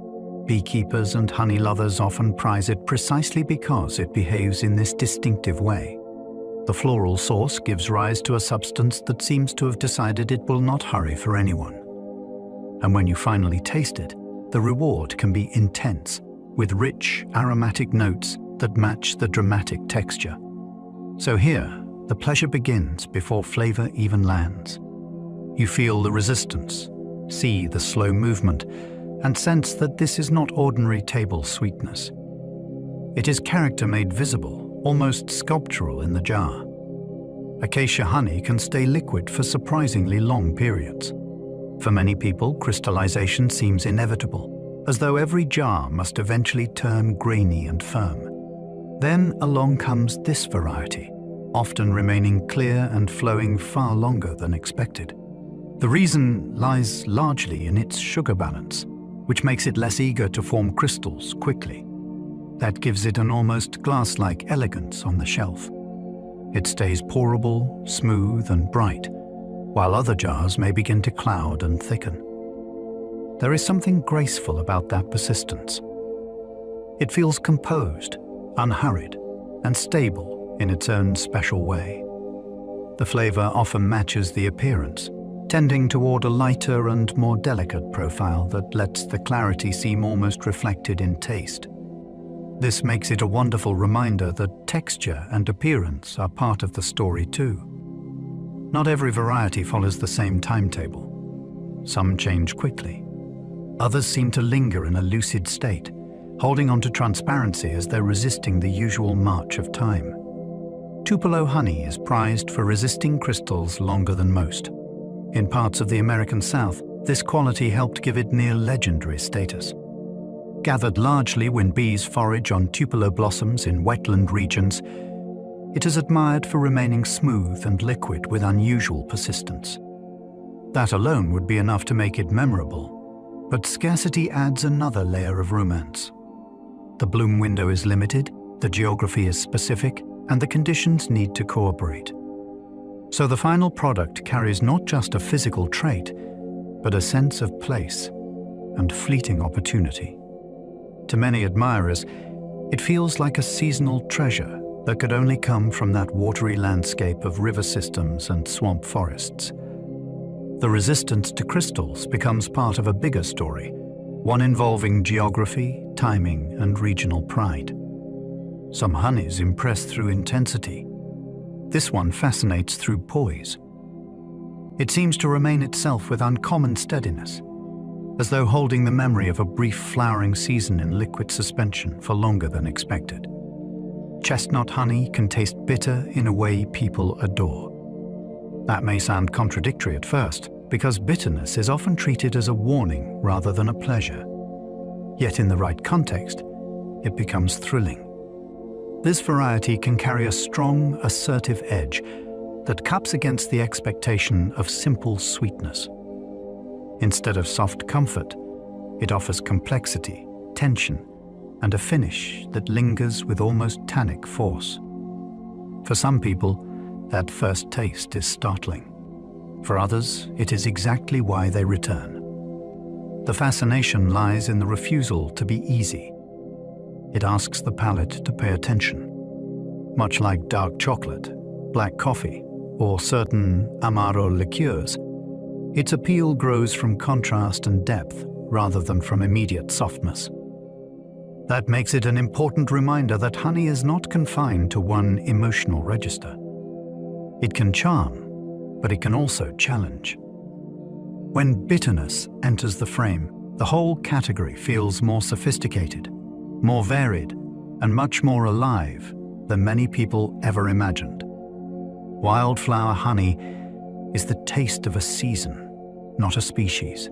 Beekeepers and honey lovers often prize it precisely because it behaves in this distinctive way. The floral source gives rise to a substance that seems to have decided it will not hurry for anyone. And when you finally taste it, the reward can be intense, with rich, aromatic notes that match the dramatic texture. So here, the pleasure begins before flavor even lands. You feel the resistance, see the slow movement, and sense that this is not ordinary table sweetness. It is character made visible, almost sculptural in the jar. Acacia honey can stay liquid for surprisingly long periods. For many people, crystallization seems inevitable, as though every jar must eventually turn grainy and firm. Then along comes this variety, often remaining clear and flowing far longer than expected. The reason lies largely in its sugar balance, which makes it less eager to form crystals quickly. That gives it an almost glass-like elegance on the shelf. It stays pourable, smooth and bright, while other jars may begin to cloud and thicken. There is something graceful about that persistence. It feels composed, unhurried, and stable in its own special way. The flavor often matches the appearance, tending toward a lighter and more delicate profile that lets the clarity seem almost reflected in taste. This makes it a wonderful reminder that texture and appearance are part of the story too. Not every variety follows the same timetable. Some change quickly. Others seem to linger in a lucid state, holding on to transparency as they're resisting the usual march of time. Tupelo honey is prized for resisting crystals longer than most. In parts of the American South, this quality helped give it near legendary status. Gathered largely when bees forage on Tupelo blossoms in wetland regions, it is admired for remaining smooth and liquid with unusual persistence. That alone would be enough to make it memorable, but scarcity adds another layer of romance. The bloom window is limited, the geography is specific, and the conditions need to cooperate. So the final product carries not just a physical trait, but a sense of place and fleeting opportunity. To many admirers, it feels like a seasonal treasure that could only come from that watery landscape of river systems and swamp forests. The resistance to crystals becomes part of a bigger story, one involving geography, timing, and regional pride. Some honeys impress through intensity. This one fascinates through poise. It seems to remain itself with uncommon steadiness, as though holding the memory of a brief flowering season in liquid suspension for longer than expected. Chestnut honey can taste bitter in a way people adore. That may sound contradictory at first, because bitterness is often treated as a warning rather than a pleasure. Yet in the right context, it becomes thrilling. This variety can carry a strong, assertive edge that cuts against the expectation of simple sweetness. Instead of soft comfort, it offers complexity, tension, and a finish that lingers with almost tannic force. For some people, that first taste is startling. For others, it is exactly why they return. The fascination lies in the refusal to be easy. It asks the palate to pay attention. Much like dark chocolate, black coffee, or certain Amaro liqueurs, its appeal grows from contrast and depth rather than from immediate softness. That makes it an important reminder that honey is not confined to one emotional register. It can charm, but it can also challenge. When bitterness enters the frame, the whole category feels more sophisticated, more varied, and much more alive than many people ever imagined. Wildflower honey is the taste of a season, not a species.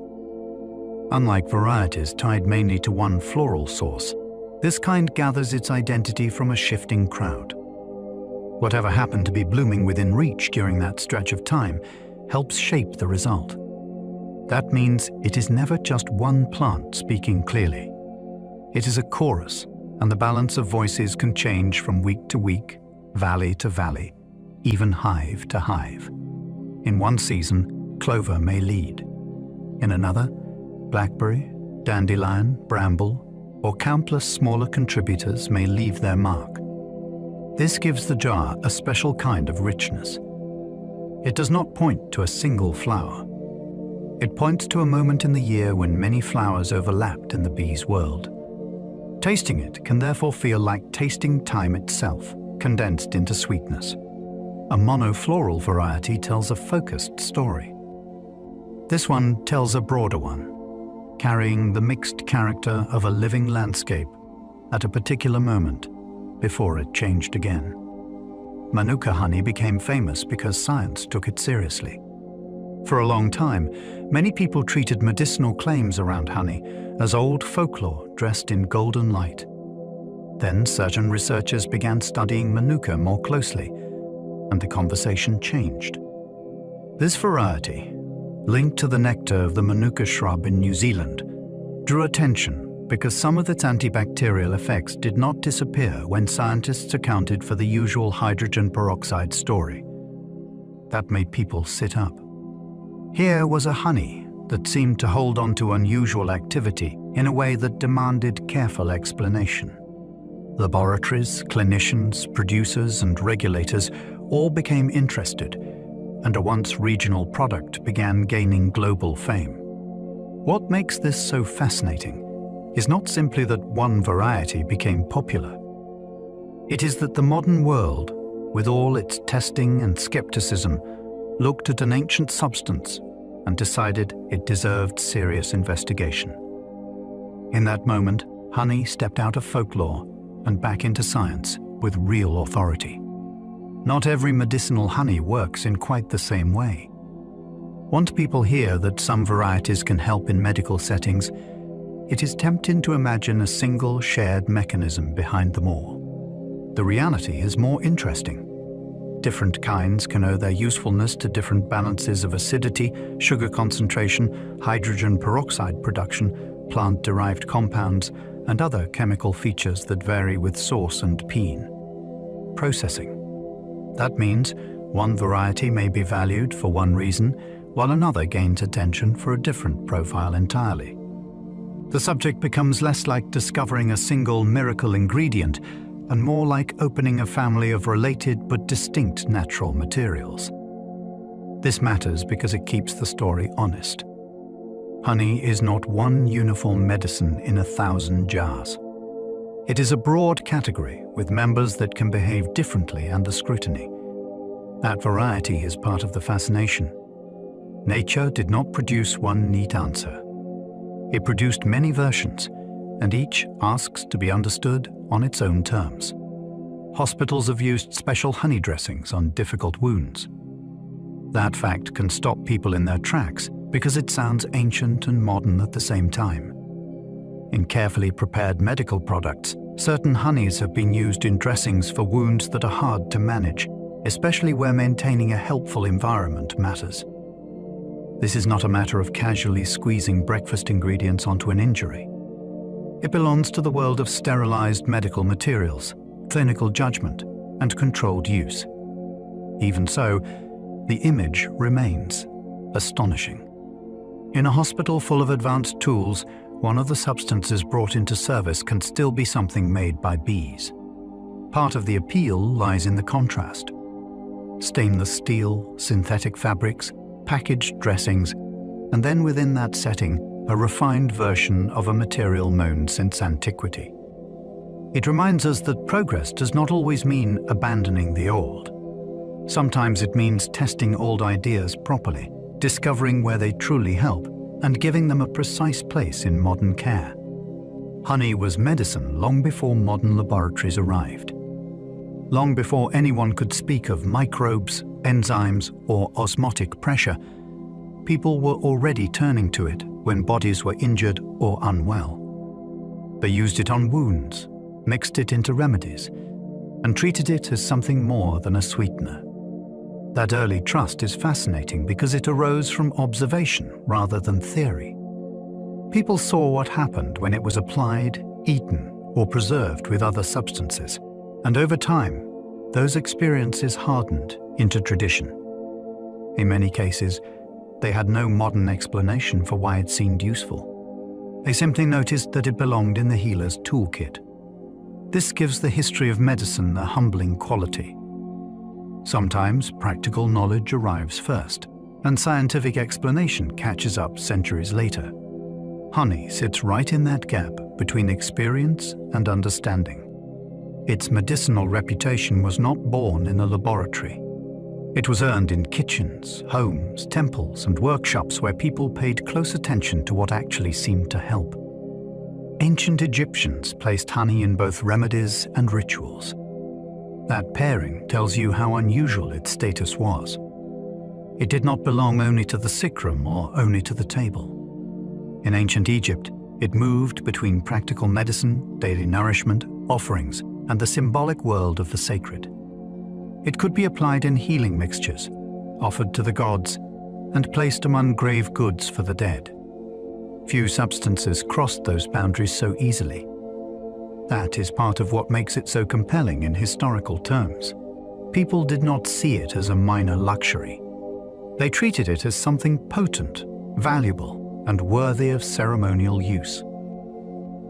Unlike varieties tied mainly to one floral source, this kind gathers its identity from a shifting crowd. Whatever happened to be blooming within reach during that stretch of time helps shape the result. That means it is never just one plant speaking clearly. It is a chorus, and the balance of voices can change from week to week, valley to valley, even hive to hive. In one season, clover may lead. In another, blackberry, dandelion, bramble, or countless smaller contributors may leave their mark. This gives the jar a special kind of richness. It does not point to a single flower. It points to a moment in the year when many flowers overlapped in the bee's world. Tasting it can therefore feel like tasting time itself, condensed into sweetness. A monofloral variety tells a focused story. This one tells a broader one, carrying the mixed character of a living landscape at a particular moment before it changed again. Manuka honey became famous because science took it seriously. For a long time, many people treated medicinal claims around honey as old folklore dressed in golden light. Then certain researchers began studying Manuka more closely, and the conversation changed. This variety, linked to the nectar of the manuka shrub in New Zealand, drew attention because some of its antibacterial effects did not disappear when scientists accounted for the usual hydrogen peroxide story. That made people sit up. Here was a honey that seemed to hold on to unusual activity in a way that demanded careful explanation. Laboratories, clinicians, producers, and regulators all became interested, and a once regional product began gaining global fame. What makes this so fascinating is not simply that one variety became popular. It is that the modern world, with all its testing and skepticism, looked at an ancient substance and decided it deserved serious investigation. In that moment, honey stepped out of folklore and back into science with real authority. Not every medicinal honey works in quite the same way. Once people hear that some varieties can help in medical settings, it is tempting to imagine a single shared mechanism behind them all. The reality is more interesting. Different kinds can owe their usefulness to different balances of acidity, sugar concentration, hydrogen peroxide production, plant-derived compounds, and other chemical features that vary with source and peen. Processing. That means one variety may be valued for one reason, while another gains attention for a different profile entirely. The subject becomes less like discovering a single miracle ingredient and more like opening a family of related but distinct natural materials. This matters because it keeps the story honest. Honey is not one uniform medicine in 1,000 jars. It is a broad category with members that can behave differently under scrutiny. That variety is part of the fascination. Nature did not produce one neat answer. It produced many versions, and each asks to be understood on its own terms. Hospitals have used special honey dressings on difficult wounds. That fact can stop people in their tracks because it sounds ancient and modern at the same time. In carefully prepared medical products, certain honeys have been used in dressings for wounds that are hard to manage, especially where maintaining a helpful environment matters. This is not a matter of casually squeezing breakfast ingredients onto an injury. It belongs to the world of sterilized medical materials, clinical judgment, and controlled use. Even so, the image remains astonishing. In a hospital full of advanced tools, one of the substances brought into service can still be something made by bees. Part of the appeal lies in the contrast. Stainless steel, synthetic fabrics, packaged dressings, and then within that setting, a refined version of a material known since antiquity. It reminds us that progress does not always mean abandoning the old. Sometimes it means testing old ideas properly, discovering where they truly help, and giving them a precise place in modern care. Honey was medicine long before modern laboratories arrived. Long before anyone could speak of microbes, enzymes, or osmotic pressure, people were already turning to it when bodies were injured or unwell. They used it on wounds, mixed it into remedies, and treated it as something more than a sweetener. That early trust is fascinating because it arose from observation rather than theory. People saw what happened when it was applied, eaten, or preserved with other substances, and over time, those experiences hardened into tradition. In many cases, they had no modern explanation for why it seemed useful. They simply noticed that it belonged in the healer's toolkit. This gives the history of medicine a humbling quality. Sometimes practical knowledge arrives first, and scientific explanation catches up centuries later. Honey sits right in that gap between experience and understanding. Its medicinal reputation was not born in a laboratory. It was earned in kitchens, homes, temples, and workshops where people paid close attention to what actually seemed to help. Ancient Egyptians placed honey in both remedies and rituals. That pairing tells you how unusual its status was. It did not belong only to the sick room or only to the table. In ancient Egypt, it moved between practical medicine, daily nourishment, offerings, and the symbolic world of the sacred. It could be applied in healing mixtures, offered to the gods, and placed among grave goods for the dead. Few substances crossed those boundaries so easily. That is part of what makes it so compelling in historical terms. People did not see it as a minor luxury. They treated it as something potent, valuable, and worthy of ceremonial use.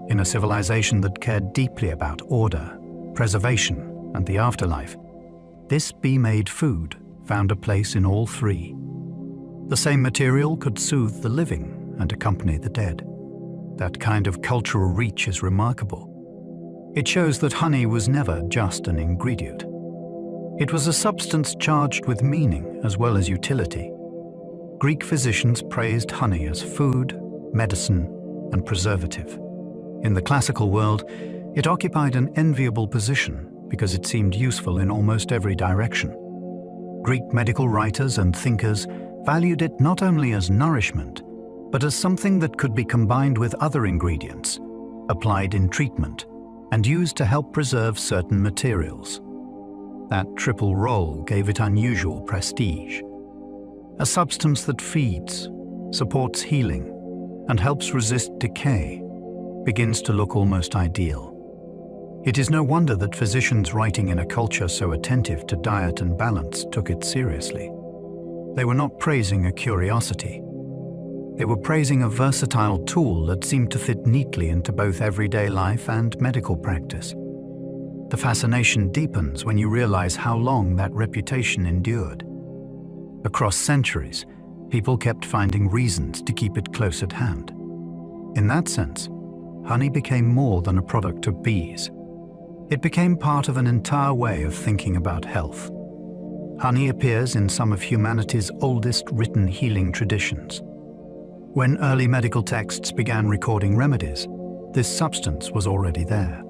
In a civilization that cared deeply about order, preservation, and the afterlife, this bee-made food found a place in all three. The same material could soothe the living and accompany the dead. That kind of cultural reach is remarkable. It shows that honey was never just an ingredient. It was a substance charged with meaning as well as utility. Greek physicians praised honey as food, medicine, and preservative. In the classical world, it occupied an enviable position because it seemed useful in almost every direction. Greek medical writers and thinkers valued it not only as nourishment, but as something that could be combined with other ingredients, applied in treatment, and used to help preserve certain materials. That triple role gave it unusual prestige. A substance that feeds, supports healing, and helps resist decay begins to look almost ideal. It is no wonder that physicians writing in a culture so attentive to diet and balance took it seriously. They were not praising a curiosity. They were praising a versatile tool that seemed to fit neatly into both everyday life and medical practice. The fascination deepens when you realize how long that reputation endured. Across centuries, people kept finding reasons to keep it close at hand. In that sense, honey became more than a product of bees. It became part of an entire way of thinking about health. Honey appears in some of humanity's oldest written healing traditions. When early medical texts began recording remedies, this substance was already there.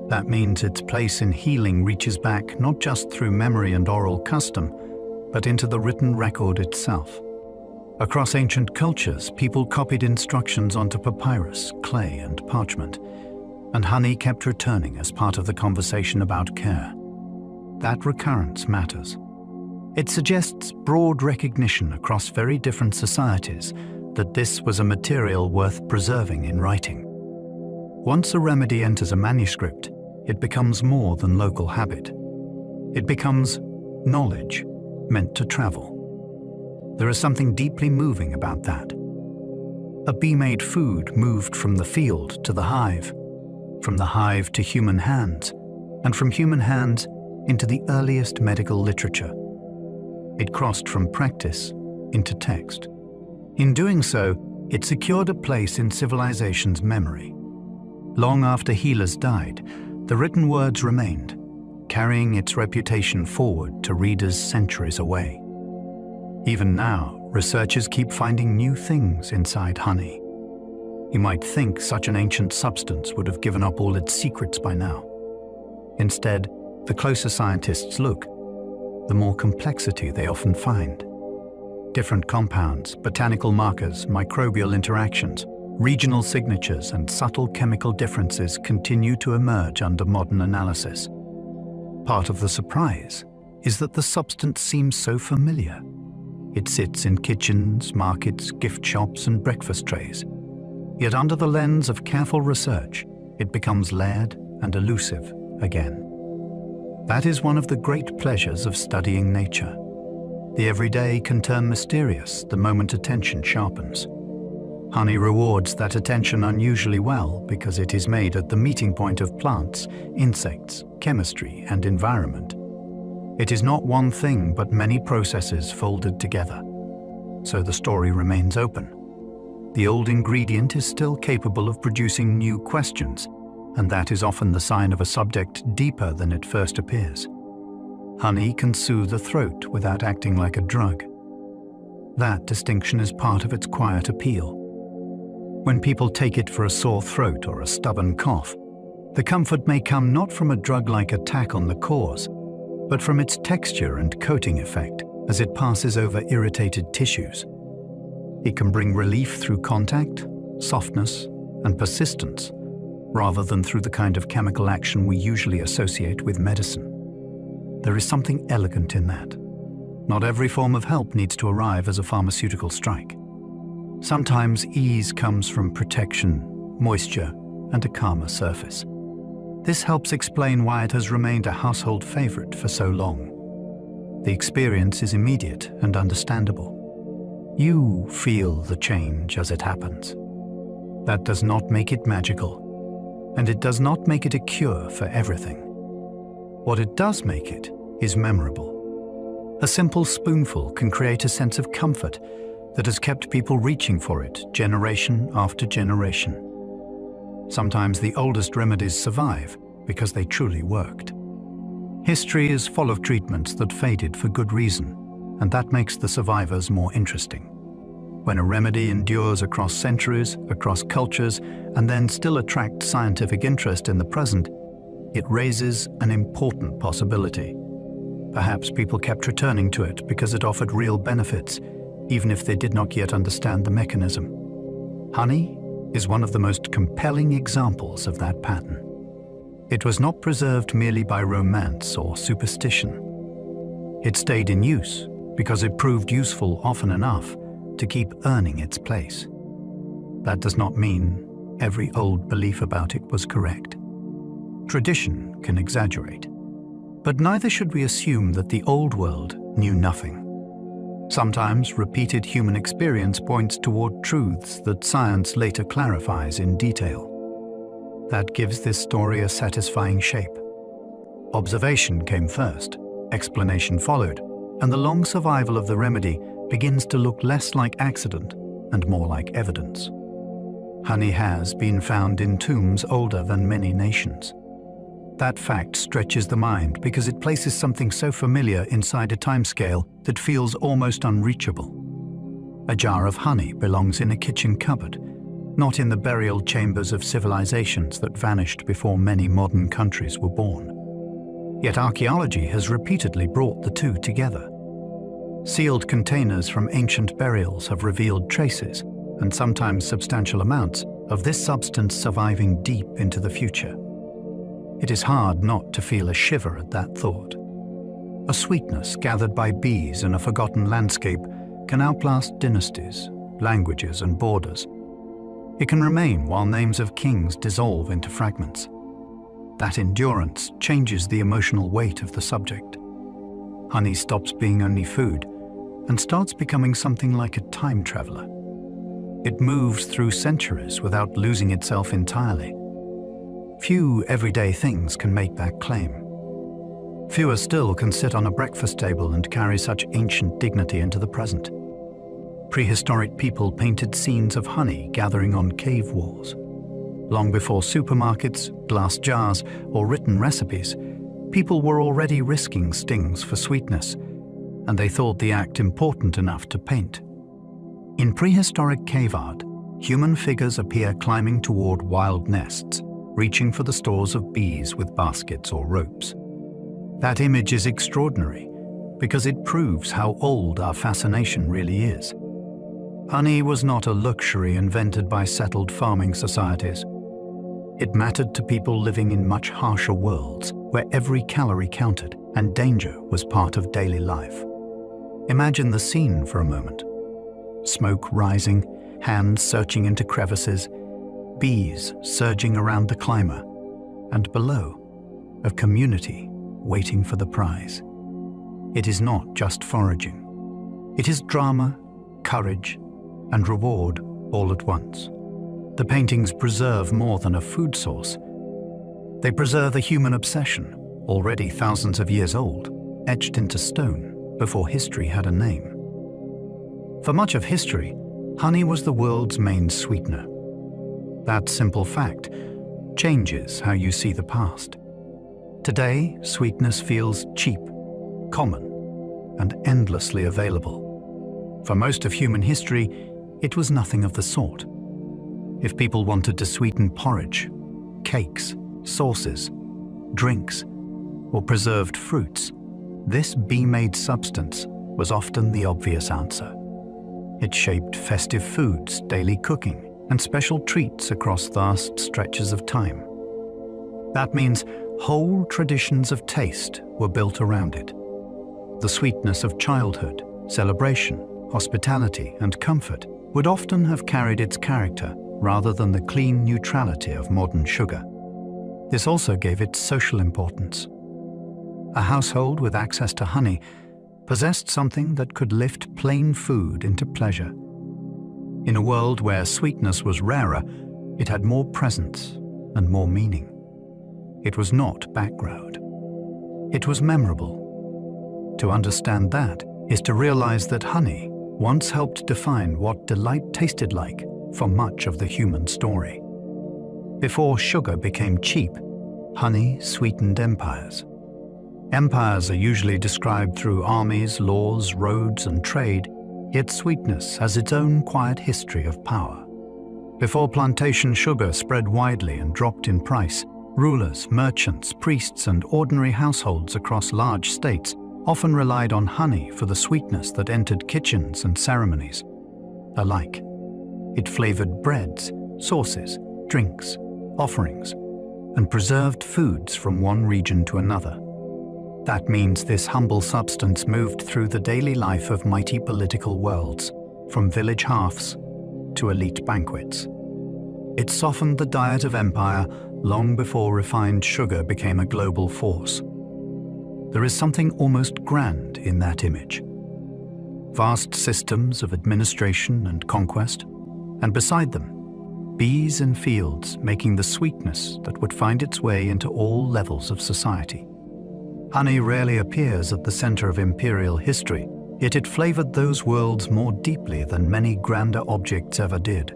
That means its place in healing reaches back not just through memory and oral custom, but into the written record itself. Across ancient cultures, people copied instructions onto papyrus, clay, and parchment, and honey kept returning as part of the conversation about care. That recurrence matters. It suggests broad recognition across very different societies that this was a material worth preserving in writing. Once a remedy enters a manuscript, it becomes more than local habit. It becomes knowledge meant to travel. There is something deeply moving about that. A bee-made food moved from the field to the hive, from the hive to human hands, and from human hands into the earliest medical literature. It crossed from practice into text. In doing so, it secured a place in civilization's memory. Long after healers died, the written words remained, carrying its reputation forward to readers centuries away. Even now, researchers keep finding new things inside honey. You might think such an ancient substance would have given up all its secrets by now. Instead, the closer scientists look, the more complexity they often find. Different compounds, botanical markers, microbial interactions, regional signatures, and subtle chemical differences continue to emerge under modern analysis. Part of the surprise is that the substance seems so familiar. It sits in kitchens, markets, gift shops, and breakfast trays. Yet under the lens of careful research, it becomes layered and elusive again. That is one of the great pleasures of studying nature. The everyday can turn mysterious the moment attention sharpens. Honey rewards that attention unusually well because it is made at the meeting point of plants, insects, chemistry, and environment. It is not one thing but many processes folded together. So the story remains open. The old ingredient is still capable of producing new questions, and that is often the sign of a subject deeper than it first appears. Honey can soothe the throat without acting like a drug. That distinction is part of its quiet appeal. When people take it for a sore throat or a stubborn cough, the comfort may come not from a drug-like attack on the cause, but from its texture and coating effect as it passes over irritated tissues. It can bring relief through contact, softness, and persistence, rather than through the kind of chemical action we usually associate with medicine. There is something elegant in that. Not every form of help needs to arrive as a pharmaceutical strike. Sometimes ease comes from protection, moisture, and a calmer surface. This helps explain why it has remained a household favorite for so long. The experience is immediate and understandable. You feel the change as it happens. That does not make it magical, and it does not make it a cure for everything. What it does make it is memorable. A simple spoonful can create a sense of comfort that has kept people reaching for it generation after generation. Sometimes the oldest remedies survive because they truly worked. History is full of treatments that faded for good reason, and that makes the survivors more interesting. When a remedy endures across centuries, across cultures, and then still attracts scientific interest in the present, it raises an important possibility. Perhaps people kept returning to it because it offered real benefits, even if they did not yet understand the mechanism. Honey is one of the most compelling examples of that pattern. It was not preserved merely by romance or superstition. It stayed in use because it proved useful often enough to keep earning its place. That does not mean every old belief about it was correct. Tradition can exaggerate, but neither should we assume that the old world knew nothing. Sometimes repeated human experience points toward truths that science later clarifies in detail. That gives this story a satisfying shape. Observation came first, explanation followed, and the long survival of the remedy begins to look less like accident and more like evidence. Honey has been found in tombs older than many nations. That fact stretches the mind because it places something so familiar inside a timescale that feels almost unreachable. A jar of honey belongs in a kitchen cupboard, not in the burial chambers of civilizations that vanished before many modern countries were born. Yet archaeology has repeatedly brought the two together. Sealed containers from ancient burials have revealed traces, and sometimes substantial amounts, of this substance surviving deep into the future. It is hard not to feel a shiver at that thought. A sweetness gathered by bees in a forgotten landscape can outlast dynasties, languages, and borders. It can remain while names of kings dissolve into fragments. That endurance changes the emotional weight of the subject. Honey stops being only food and starts becoming something like a time traveler. It moves through centuries without losing itself entirely. Few everyday things can make that claim. Fewer still can sit on a breakfast table and carry such ancient dignity into the present. Prehistoric people painted scenes of honey gathering on cave walls. Long before supermarkets, glass jars, or written recipes, people were already risking stings for sweetness, and they thought the act important enough to paint. In prehistoric cave art, human figures appear climbing toward wild nests, reaching for the stores of bees with baskets or ropes. That image is extraordinary because it proves how old our fascination really is. Honey was not a luxury invented by settled farming societies. It mattered to people living in much harsher worlds where every calorie counted and danger was part of daily life. Imagine the scene for a moment. Smoke rising, hands searching into crevices, bees surging around the climber, and below, a community waiting for the prize. It is not just foraging. It is drama, courage, and reward all at once. The paintings preserve more than a food source. They preserve a human obsession, already thousands of years old, etched into stone before history had a name. For much of history, honey was the world's main sweetener. That simple fact changes how you see the past. Today, sweetness feels cheap, common, and endlessly available. For most of human history, it was nothing of the sort. If people wanted to sweeten porridge, cakes, sauces, drinks, or preserved fruits, this bee-made substance was often the obvious answer. It shaped festive foods, daily cooking, and special treats across vast stretches of time. That means whole traditions of taste were built around it. The sweetness of childhood, celebration, hospitality, and comfort would often have carried its character rather than the clean neutrality of modern sugar. This also gave it social importance. A household with access to honey possessed something that could lift plain food into pleasure. In a world where sweetness was rarer, it had more presence and more meaning. It was not background. It was memorable. To understand that is to realize that honey once helped define what delight tasted like for much of the human story. Before sugar became cheap, honey sweetened empires. Empires are usually described through armies, laws, roads, and trade, yet sweetness has its own quiet history of power. Before plantation sugar spread widely and dropped in price, rulers, merchants, priests, and ordinary households across large states often relied on honey for the sweetness that entered kitchens and ceremonies. Alike, it flavored breads, sauces, drinks, offerings, and preserved foods from one region to another. That means this humble substance moved through the daily life of mighty political worlds, from village hearths to elite banquets. It softened the diet of empire long before refined sugar became a global force. There is something almost grand in that image. Vast systems of administration and conquest, and beside them, bees in fields making the sweetness that would find its way into all levels of society. Honey rarely appears at the center of imperial history, yet it flavored those worlds more deeply than many grander objects ever did.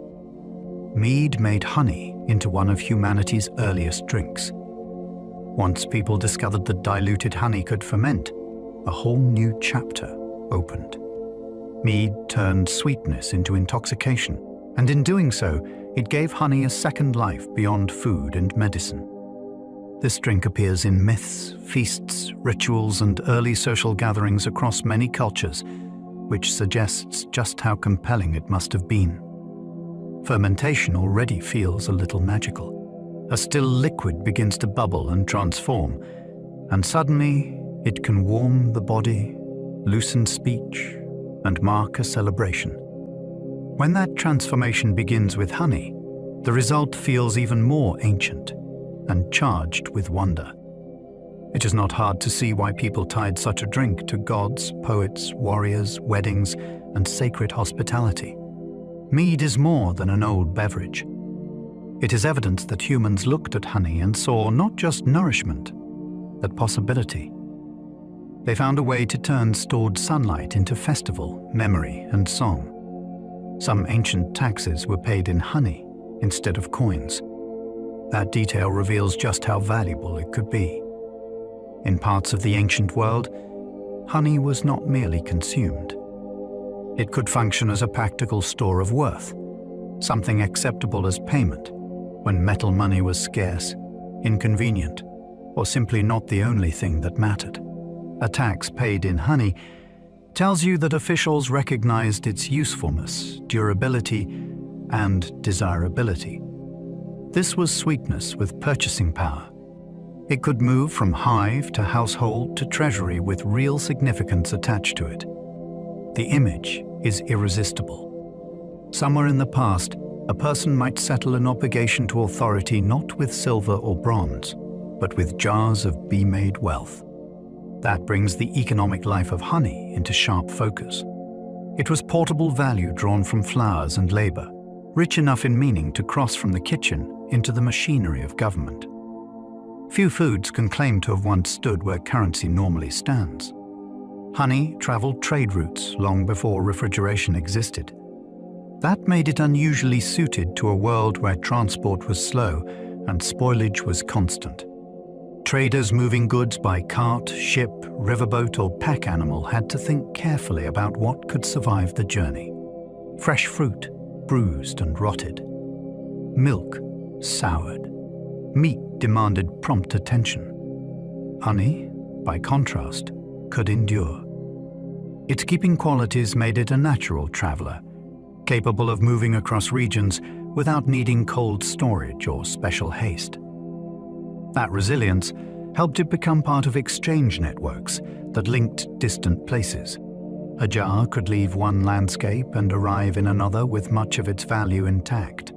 Mead made honey into one of humanity's earliest drinks. Once people discovered that diluted honey could ferment, a whole new chapter opened. Mead turned sweetness into intoxication, and in doing so, it gave honey a second life beyond food and medicine. This drink appears in myths, feasts, rituals, and early social gatherings across many cultures, which suggests just how compelling it must have been. Fermentation already feels a little magical. A still liquid begins to bubble and transform, and suddenly it can warm the body, loosen speech, and mark a celebration. When that transformation begins with honey, the result feels even more ancient and charged with wonder. It is not hard to see why people tied such a drink to gods, poets, warriors, weddings, and sacred hospitality. Mead is more than an old beverage. It is evidence that humans looked at honey and saw not just nourishment, but possibility. They found a way to turn stored sunlight into festival, memory, and song. Some ancient taxes were paid in honey instead of coins. That detail reveals just how valuable it could be. In parts of the ancient world, honey was not merely consumed. It could function as a practical store of worth, something acceptable as payment when metal money was scarce, inconvenient, or simply not the only thing that mattered. A tax paid in honey tells you that officials recognized its usefulness, durability, and desirability. This was sweetness with purchasing power. It could move from hive to household to treasury with real significance attached to it. The image is irresistible. Somewhere in the past, a person might settle an obligation to authority not with silver or bronze, but with jars of bee-made wealth. That brings the economic life of honey into sharp focus. It was portable value drawn from flowers and labor, rich enough in meaning to cross from the kitchen into the machinery of government. Few foods can claim to have once stood where currency normally stands. Honey traveled trade routes long before refrigeration existed. That made it unusually suited to a world where transport was slow and spoilage was constant. Traders moving goods by cart, ship, riverboat, or pack animal had to think carefully about what could survive the journey. Fresh fruit, bruised and rotted. Milk, soured. Meat demanded prompt attention. Honey, by contrast, could endure. Its keeping qualities made it a natural traveler, capable of moving across regions without needing cold storage or special haste. That resilience helped it become part of exchange networks that linked distant places. A jar could leave one landscape and arrive in another with much of its value intact.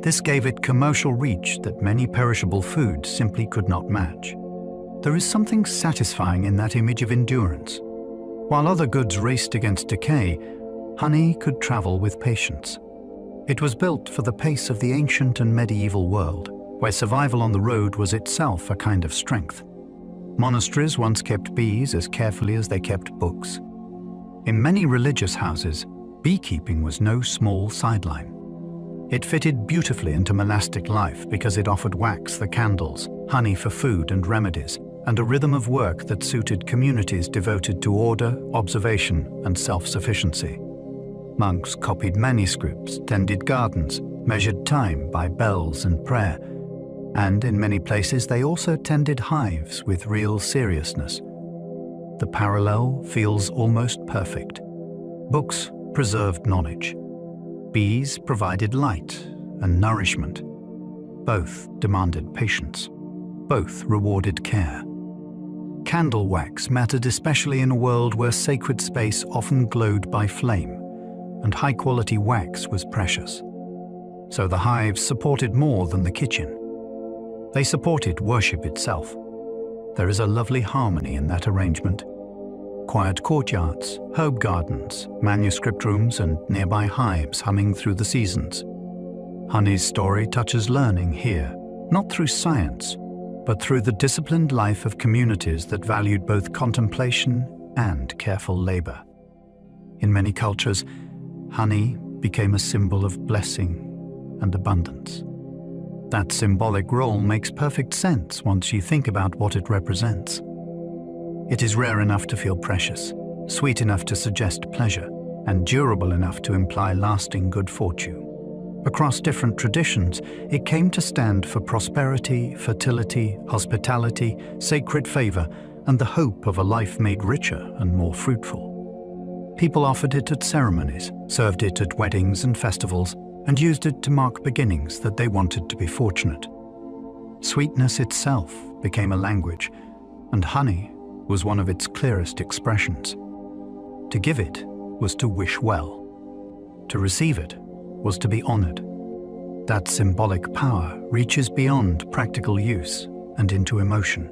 This gave it commercial reach that many perishable foods simply could not match. There is something satisfying in that image of endurance. While other goods raced against decay, honey could travel with patience. It was built for the pace of the ancient and medieval world, where survival on the road was itself a kind of strength. Monasteries once kept bees as carefully as they kept books. In many religious houses, beekeeping was no small sideline. It fitted beautifully into monastic life because it offered wax for candles, honey for food and remedies, and a rhythm of work that suited communities devoted to order, observation, and self-sufficiency. Monks copied manuscripts, tended gardens, measured time by bells and prayer, and in many places they also tended hives with real seriousness. The parallel feels almost perfect. Books preserved knowledge. Bees provided light and nourishment. Both demanded patience. Both rewarded care. Candle wax mattered especially in a world where sacred space often glowed by flame, and high-quality wax was precious. So the hives supported more than the kitchen. They supported worship itself. There is a lovely harmony in that arrangement. Quiet courtyards, herb gardens, manuscript rooms, and nearby hives humming through the seasons. Honey's story touches learning here, not through science, but through the disciplined life of communities that valued both contemplation and careful labor. In many cultures, honey became a symbol of blessing and abundance. That symbolic role makes perfect sense once you think about what it represents. It is rare enough to feel precious, sweet enough to suggest pleasure, and durable enough to imply lasting good fortune. Across different traditions, it came to stand for prosperity, fertility, hospitality, sacred favor, and the hope of a life made richer and more fruitful. People offered it at ceremonies, served it at weddings and festivals, and used it to mark beginnings that they wanted to be fortunate. Sweetness itself became a language, and honey was one of its clearest expressions. To give it was to wish well. To receive it was to be honored. That symbolic power reaches beyond practical use and into emotion.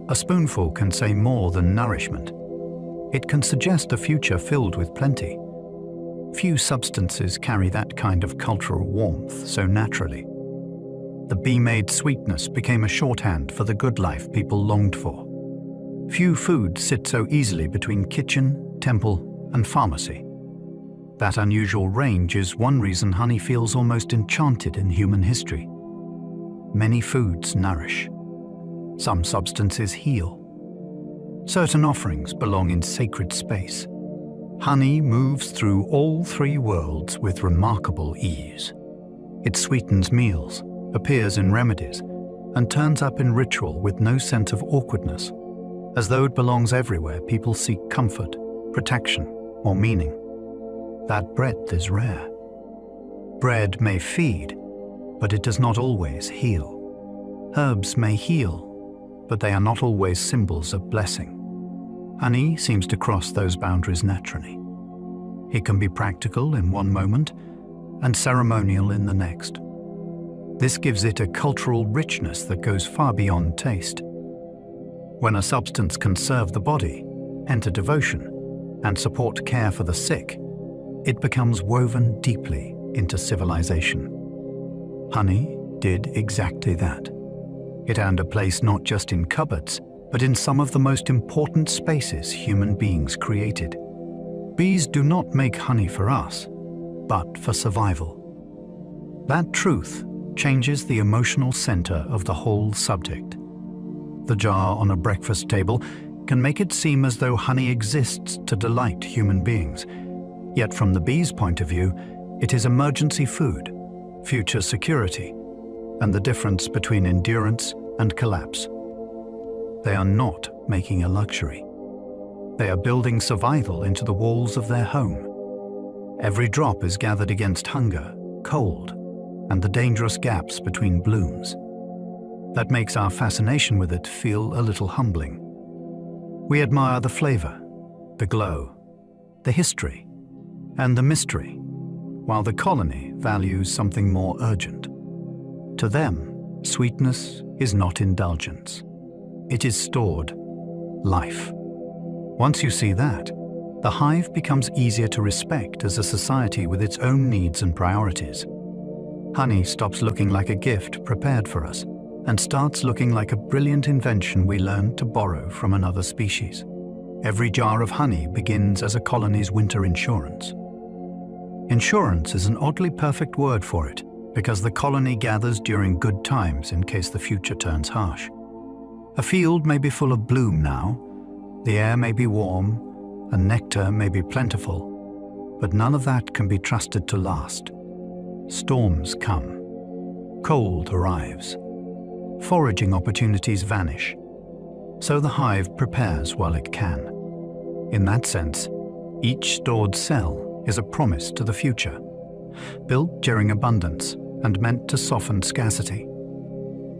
A spoonful can say more than nourishment. It can suggest a future filled with plenty. Few substances carry that kind of cultural warmth so naturally. The bee-made sweetness became a shorthand for the good life people longed for. Few foods sit so easily between kitchen, temple, and pharmacy. That unusual range is one reason honey feels almost enchanted in human history. Many foods nourish. Some substances heal. Certain offerings belong in sacred space. Honey moves through all three worlds with remarkable ease. It sweetens meals, appears in remedies, and turns up in ritual with no sense of awkwardness. As though it belongs everywhere, people seek comfort, protection, or meaning. That breadth is rare. Bread may feed, but it does not always heal. Herbs may heal, but they are not always symbols of blessing. Honey seems to cross those boundaries naturally. It can be practical in one moment and ceremonial in the next. This gives it a cultural richness that goes far beyond taste. When a substance can serve the body, enter devotion, and support care for the sick, it becomes woven deeply into civilization. Honey did exactly that. It earned a place not just in cupboards, but in some of the most important spaces human beings created. Bees do not make honey for us, but for survival. That truth changes the emotional center of the whole subject. The jar on a breakfast table can make it seem as though honey exists to delight human beings. Yet from the bee's point of view, it is emergency food, future security, and the difference between endurance and collapse. They are not making a luxury. They are building survival into the walls of their home. Every drop is gathered against hunger, cold, and the dangerous gaps between blooms. That makes our fascination with it feel a little humbling. We admire the flavor, the glow, the history, and the mystery, while the colony values something more urgent. To them, sweetness is not indulgence. It is stored life. Once you see that, the hive becomes easier to respect as a society with its own needs and priorities. Honey stops looking like a gift prepared for us and starts looking like a brilliant invention we learned to borrow from another species. Every jar of honey begins as a colony's winter insurance. Insurance is an oddly perfect word for it because the colony gathers during good times in case the future turns harsh. A field may be full of bloom now, the air may be warm, and nectar may be plentiful, but none of that can be trusted to last. Storms come, cold arrives, foraging opportunities vanish, so the hive prepares while it can. In that sense, each stored cell is a promise to the future, built during abundance and meant to soften scarcity.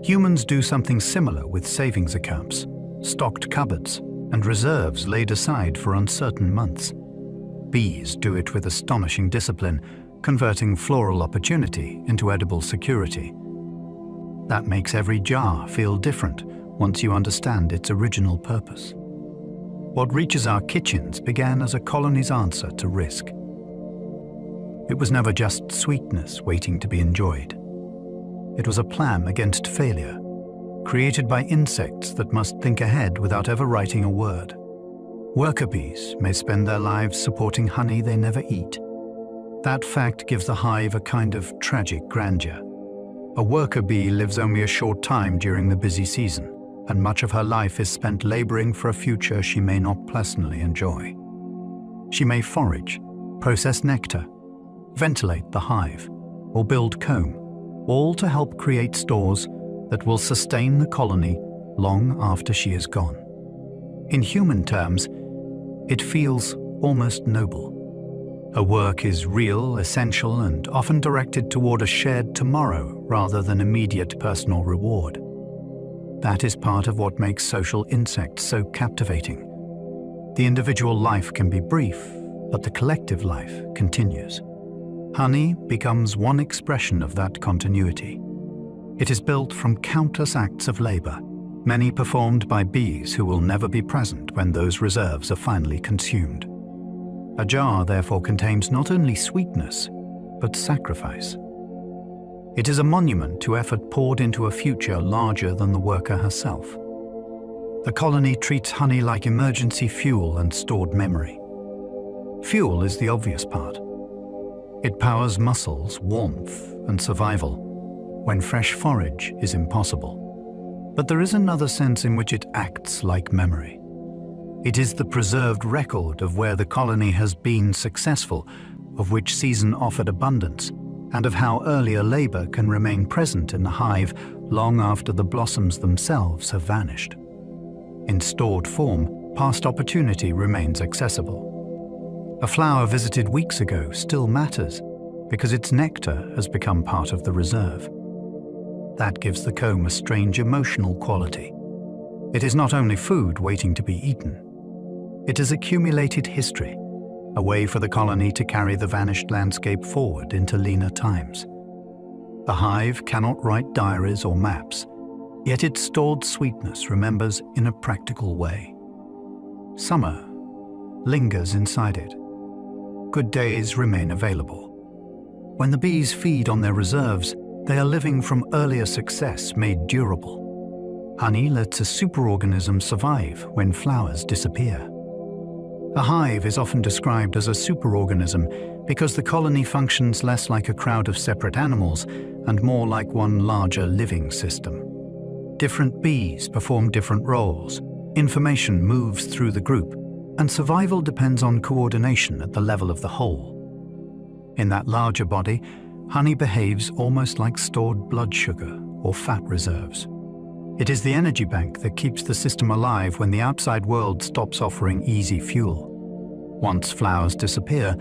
Humans do something similar with savings accounts, stocked cupboards, and reserves laid aside for uncertain months. Bees do it with astonishing discipline, converting floral opportunity into edible security. That makes every jar feel different once you understand its original purpose. What reaches our kitchens began as a colony's answer to risk. It was never just sweetness waiting to be enjoyed. It was a plan against failure, created by insects that must think ahead without ever writing a word. Worker bees may spend their lives supporting honey they never eat. That fact gives the hive a kind of tragic grandeur. A worker bee lives only a short time during the busy season, and much of her life is spent laboring for a future she may not personally enjoy. She may forage, process nectar, ventilate the hive, or build comb, all to help create stores that will sustain the colony long after she is gone. In human terms, it feels almost noble. Her work is real, essential, and often directed toward a shared tomorrow rather than immediate personal reward. That is part of what makes social insects so captivating. The individual life can be brief, but the collective life continues. Honey becomes one expression of that continuity. It is built from countless acts of labor, many performed by bees who will never be present when those reserves are finally consumed. A jar therefore contains not only sweetness, but sacrifice. It is a monument to effort poured into a future larger than the worker herself. The colony treats honey like emergency fuel and stored memory. Fuel is the obvious part. It powers muscles, warmth, and survival when fresh forage is impossible. But there is another sense in which it acts like memory. It is the preserved record of where the colony has been successful, of which season offered abundance, and of how earlier labor can remain present in the hive long after the blossoms themselves have vanished. In stored form, past opportunity remains accessible. A flower visited weeks ago still matters because its nectar has become part of the reserve. That gives the comb a strange emotional quality. It is not only food waiting to be eaten. It is accumulated history, a way for the colony to carry the vanished landscape forward into leaner times. The hive cannot write diaries or maps, yet its stored sweetness remembers in a practical way. Summer lingers inside it. Good days remain available. When the bees feed on their reserves, they are living from earlier success made durable. Honey lets a superorganism survive when flowers disappear. A hive is often described as a superorganism because the colony functions less like a crowd of separate animals and more like one larger living system. Different bees perform different roles, information moves through the group, and survival depends on coordination at the level of the whole. In that larger body, honey behaves almost like stored blood sugar or fat reserves. It is the energy bank that keeps the system alive when the outside world stops offering easy fuel. Once flowers disappear,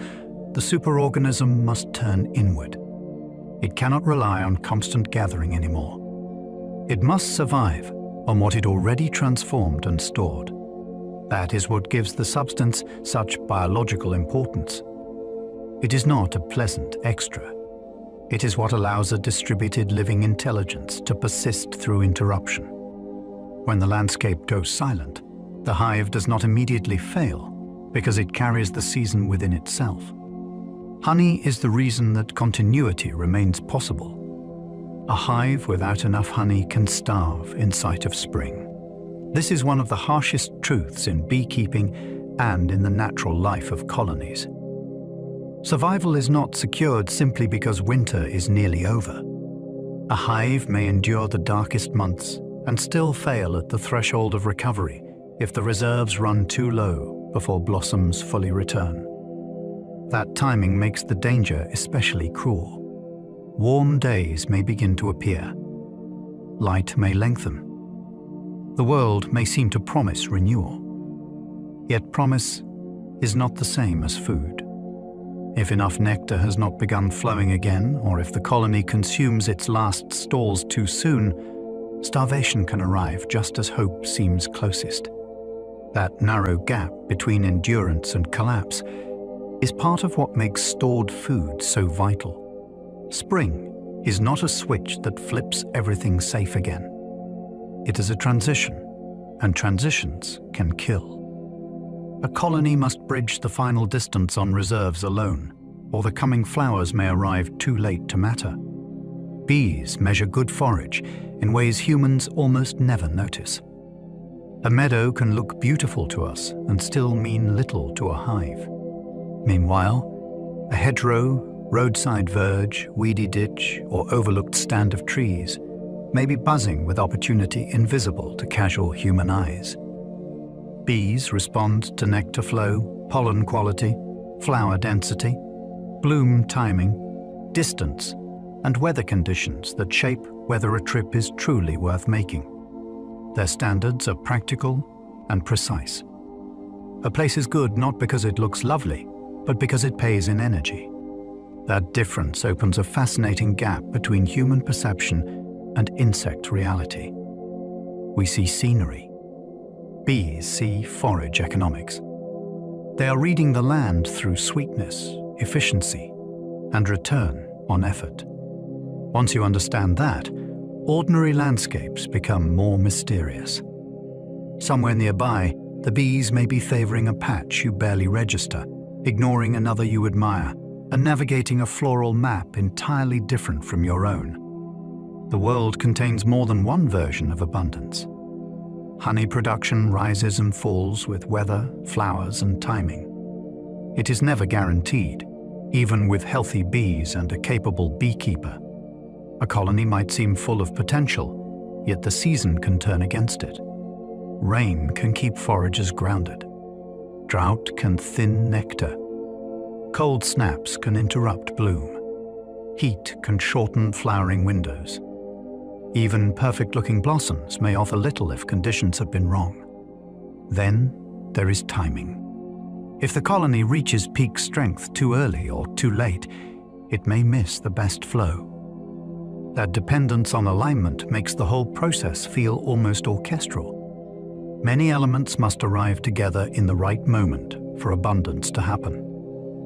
the superorganism must turn inward. It cannot rely on constant gathering anymore. It must survive on what it already transformed and stored. That is what gives the substance such biological importance. It is not a pleasant extra. It is what allows a distributed living intelligence to persist through interruption. When the landscape goes silent, the hive does not immediately fail because it carries the season within itself. Honey is the reason that continuity remains possible. A hive without enough honey can starve in sight of spring. This is one of the harshest truths in beekeeping and in the natural life of colonies. Survival is not secured simply because winter is nearly over. A hive may endure the darkest months and still fail at the threshold of recovery if the reserves run too low before blossoms fully return. That timing makes the danger especially cruel. Warm days may begin to appear. Light may lengthen. The world may seem to promise renewal. Yet promise is not the same as food. If enough nectar has not begun flowing again, or if the colony consumes its last stalls too soon, starvation can arrive just as hope seems closest. That narrow gap between endurance and collapse is part of what makes stored food so vital. Spring is not a switch that flips everything safe again. It is a transition, and transitions can kill. A colony must bridge the final distance on reserves alone, or the coming flowers may arrive too late to matter. Bees measure good forage in ways humans almost never notice. A meadow can look beautiful to us and still mean little to a hive. Meanwhile, a hedgerow, roadside verge, weedy ditch, or overlooked stand of trees may be buzzing with opportunity invisible to casual human eyes. Bees respond to nectar flow, pollen quality, flower density, bloom timing, distance, and weather conditions that shape whether a trip is truly worth making. Their standards are practical and precise. A place is good not because it looks lovely, but because it pays in energy. That difference opens a fascinating gap between human perception and insect reality. We see scenery. Bees see forage economics. They are reading the land through sweetness, efficiency, and return on effort. Once you understand that, ordinary landscapes become more mysterious. Somewhere nearby, the bees may be favoring a patch you barely register, ignoring another you admire, and navigating a floral map entirely different from your own. The world contains more than one version of abundance. Honey production rises and falls with weather, flowers, and timing. It is never guaranteed, even with healthy bees and a capable beekeeper. A colony might seem full of potential, yet the season can turn against it. Rain can keep foragers grounded. Drought can thin nectar. Cold snaps can interrupt bloom. Heat can shorten flowering windows. Even perfect-looking blossoms may offer little if conditions have been wrong. Then there is timing. If the colony reaches peak strength too early or too late, it may miss the best flow. That dependence on alignment makes the whole process feel almost orchestral. Many elements must arrive together in the right moment for abundance to happen.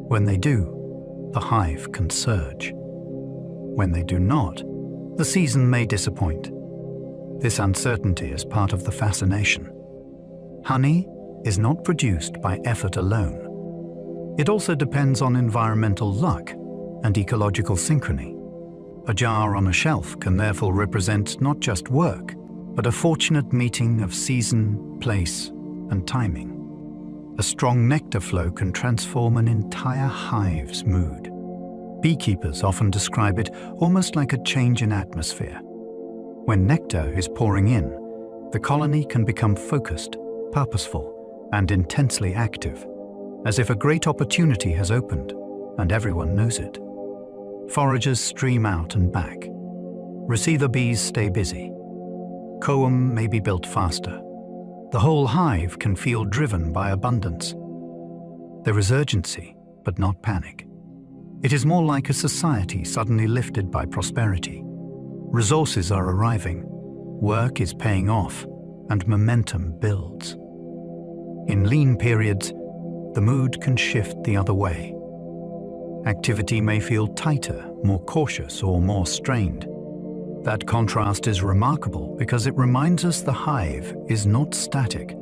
When they do, the hive can surge. When they do not, the season may disappoint. This uncertainty is part of the fascination. Honey is not produced by effort alone. It also depends on environmental luck and ecological synchrony. A jar on a shelf can therefore represent not just work, but a fortunate meeting of season, place, and timing. A strong nectar flow can transform an entire hive's mood. Beekeepers often describe it almost like a change in atmosphere. When nectar is pouring in, the colony can become focused, purposeful, and intensely active, as if a great opportunity has opened and everyone knows it. Foragers stream out and back. Receiver bees stay busy. Comb may be built faster. The whole hive can feel driven by abundance. There is urgency, but not panic. It is more like a society suddenly lifted by prosperity. Resources are arriving, work is paying off, and momentum builds. In lean periods, the mood can shift the other way. Activity may feel tighter, more cautious, or more strained. That contrast is remarkable because it reminds us the hive is not static.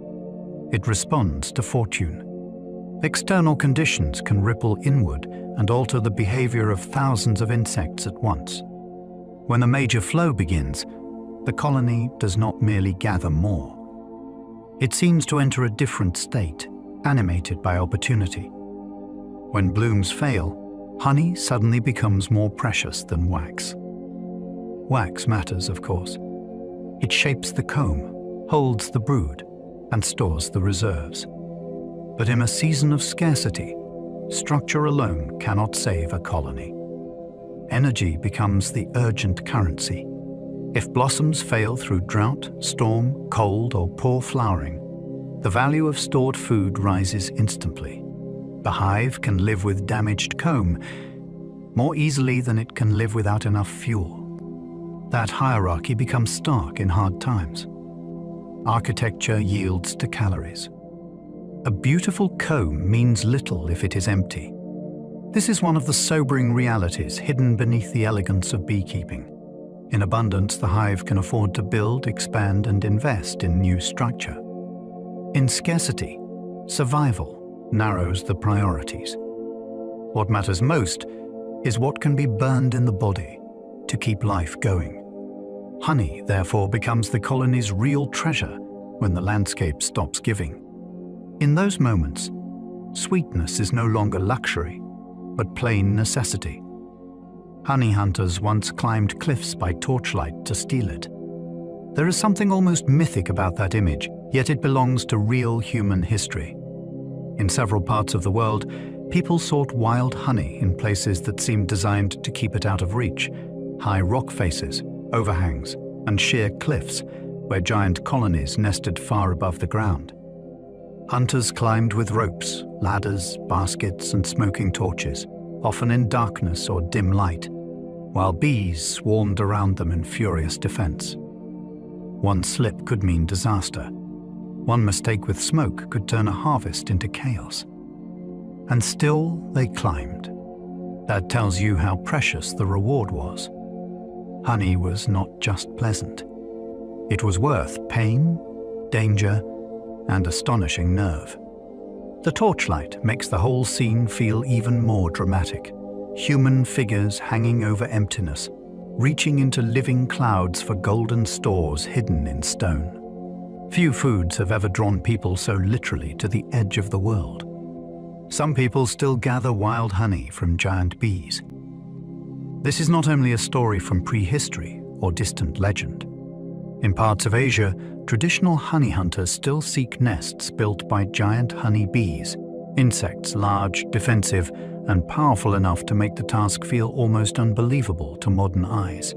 It responds to fortune. External conditions can ripple inward and alter the behavior of thousands of insects at once. When a major flow begins, the colony does not merely gather more. It seems to enter a different state, animated by opportunity. When blooms fail, honey suddenly becomes more precious than wax. Wax matters, of course. It shapes the comb, holds the brood, and stores the reserves. But in a season of scarcity, structure alone cannot save a colony. Energy becomes the urgent currency. If blossoms fail through drought, storm, cold, or poor flowering, the value of stored food rises instantly. The hive can live with damaged comb more easily than it can live without enough fuel. That hierarchy becomes stark in hard times. Architecture yields to calories. A beautiful comb means little if it is empty. This is one of the sobering realities hidden beneath the elegance of beekeeping. In abundance, the hive can afford to build, expand, and invest in new structure. In scarcity, survival narrows the priorities. What matters most is what can be burned in the body to keep life going. Honey, therefore, becomes the colony's real treasure when the landscape stops giving. In those moments, sweetness is no longer luxury, but plain necessity. Honey hunters once climbed cliffs by torchlight to steal it. There is something almost mythic about that image, yet it belongs to real human history. In several parts of the world, people sought wild honey in places that seemed designed to keep it out of reach: high rock faces, overhangs, and sheer cliffs where giant colonies nested far above the ground. Hunters climbed with ropes, ladders, baskets, and smoking torches, often in darkness or dim light, while bees swarmed around them in furious defense. One slip could mean disaster. One mistake with smoke could turn a harvest into chaos. And still they climbed. That tells you how precious the reward was. Honey was not just pleasant. It was worth pain, danger, and astonishing nerve. The torchlight makes the whole scene feel even more dramatic. Human figures hanging over emptiness, reaching into living clouds for golden stores hidden in stone. Few foods have ever drawn people so literally to the edge of the world. Some people still gather wild honey from giant bees. This is not only a story from prehistory or distant legend. In parts of Asia, traditional honey hunters still seek nests built by giant honey bees, insects large, defensive, and powerful enough to make the task feel almost unbelievable to modern eyes.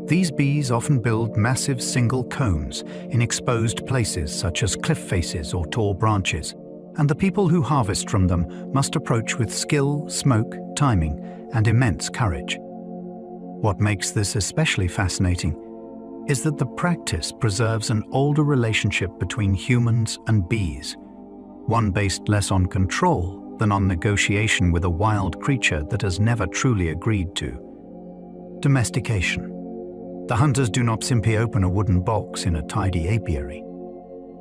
These bees often build massive single combs in exposed places such as cliff faces or tall branches, and the people who harvest from them must approach with skill, smoke, timing, and immense courage. What makes this especially fascinating is that the practice preserves an older relationship between humans and bees, one based less on control than on negotiation with a wild creature that has never truly agreed to. Domestication. The hunters do not simply open a wooden box in a tidy apiary.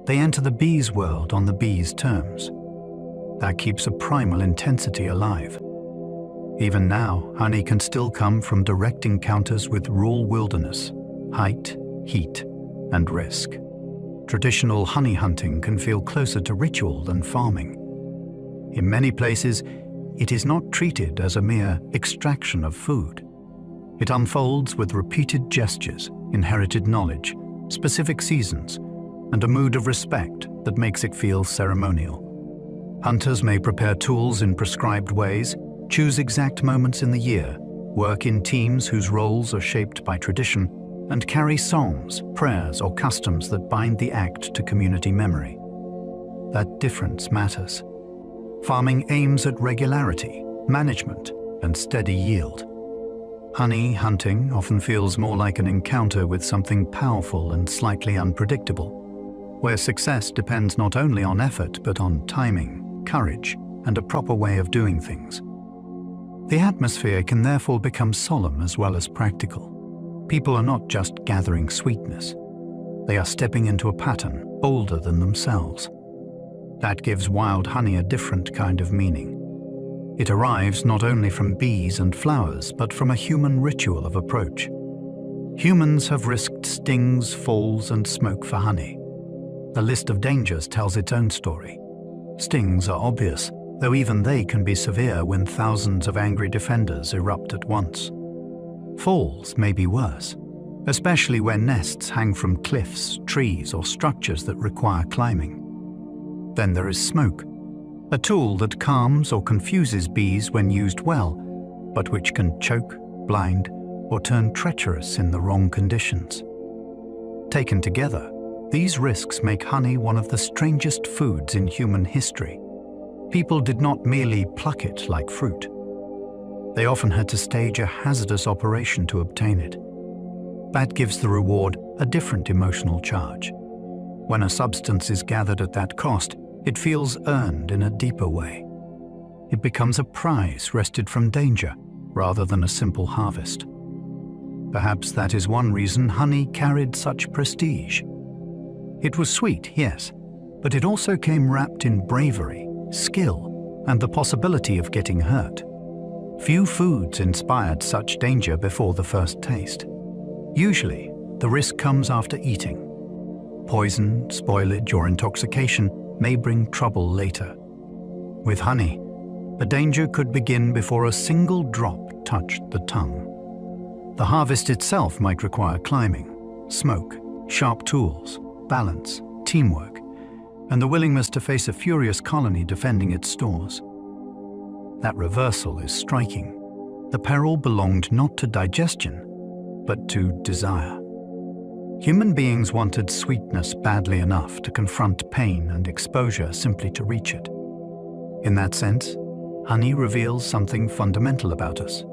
They enter the bees' world on the bees' terms. That keeps a primal intensity alive. Even now, honey can still come from direct encounters with raw wilderness, height, heat, and risk. Traditional honey hunting can feel closer to ritual than farming. In many places, it is not treated as a mere extraction of food. It unfolds with repeated gestures, inherited knowledge, specific seasons, and a mood of respect that makes it feel ceremonial. Hunters may prepare tools in prescribed ways, choose exact moments in the year, work in teams whose roles are shaped by tradition, and carry songs, prayers, or customs that bind the act to community memory. That difference matters. Farming aims at regularity, management, and steady yield. Honey hunting often feels more like an encounter with something powerful and slightly unpredictable. where success depends not only on effort but on timing, courage, and a proper way of doing things. The atmosphere can therefore become solemn as well as practical. People are not just gathering sweetness. They are stepping into a pattern older than themselves. That gives wild honey a different kind of meaning. It arrives not only from bees and flowers, but from a human ritual of approach. Humans have risked stings, falls, and smoke for honey. The list of dangers tells its own story. Stings are obvious, though even they can be severe when thousands of angry defenders erupt at once. Falls may be worse, especially where nests hang from cliffs, trees, or structures that require climbing. Then there is smoke, a tool that calms or confuses bees when used well, but which can choke, blind, or turn treacherous in the wrong conditions. Taken together, these risks make honey one of the strangest foods in human history. People did not merely pluck it like fruit. They often had to stage a hazardous operation to obtain it. That gives the reward a different emotional charge. When a substance is gathered at that cost, it feels earned in a deeper way. It becomes a prize wrested from danger rather than a simple harvest. Perhaps that is one reason honey carried such prestige. It was sweet, yes, but it also came wrapped in bravery, skill, and the possibility of getting hurt. Few foods inspired such danger before the first taste. Usually, the risk comes after eating. Poison, spoilage, or intoxication may bring trouble later. With honey, the danger could begin before a single drop touched the tongue. The harvest itself might require climbing, smoke, sharp tools, balance, teamwork, and the willingness to face a furious colony defending its stores. That reversal is striking. The peril belonged not to digestion, but to desire. Human beings wanted sweetness badly enough to confront pain and exposure simply to reach it. In that sense, honey reveals something fundamental about us.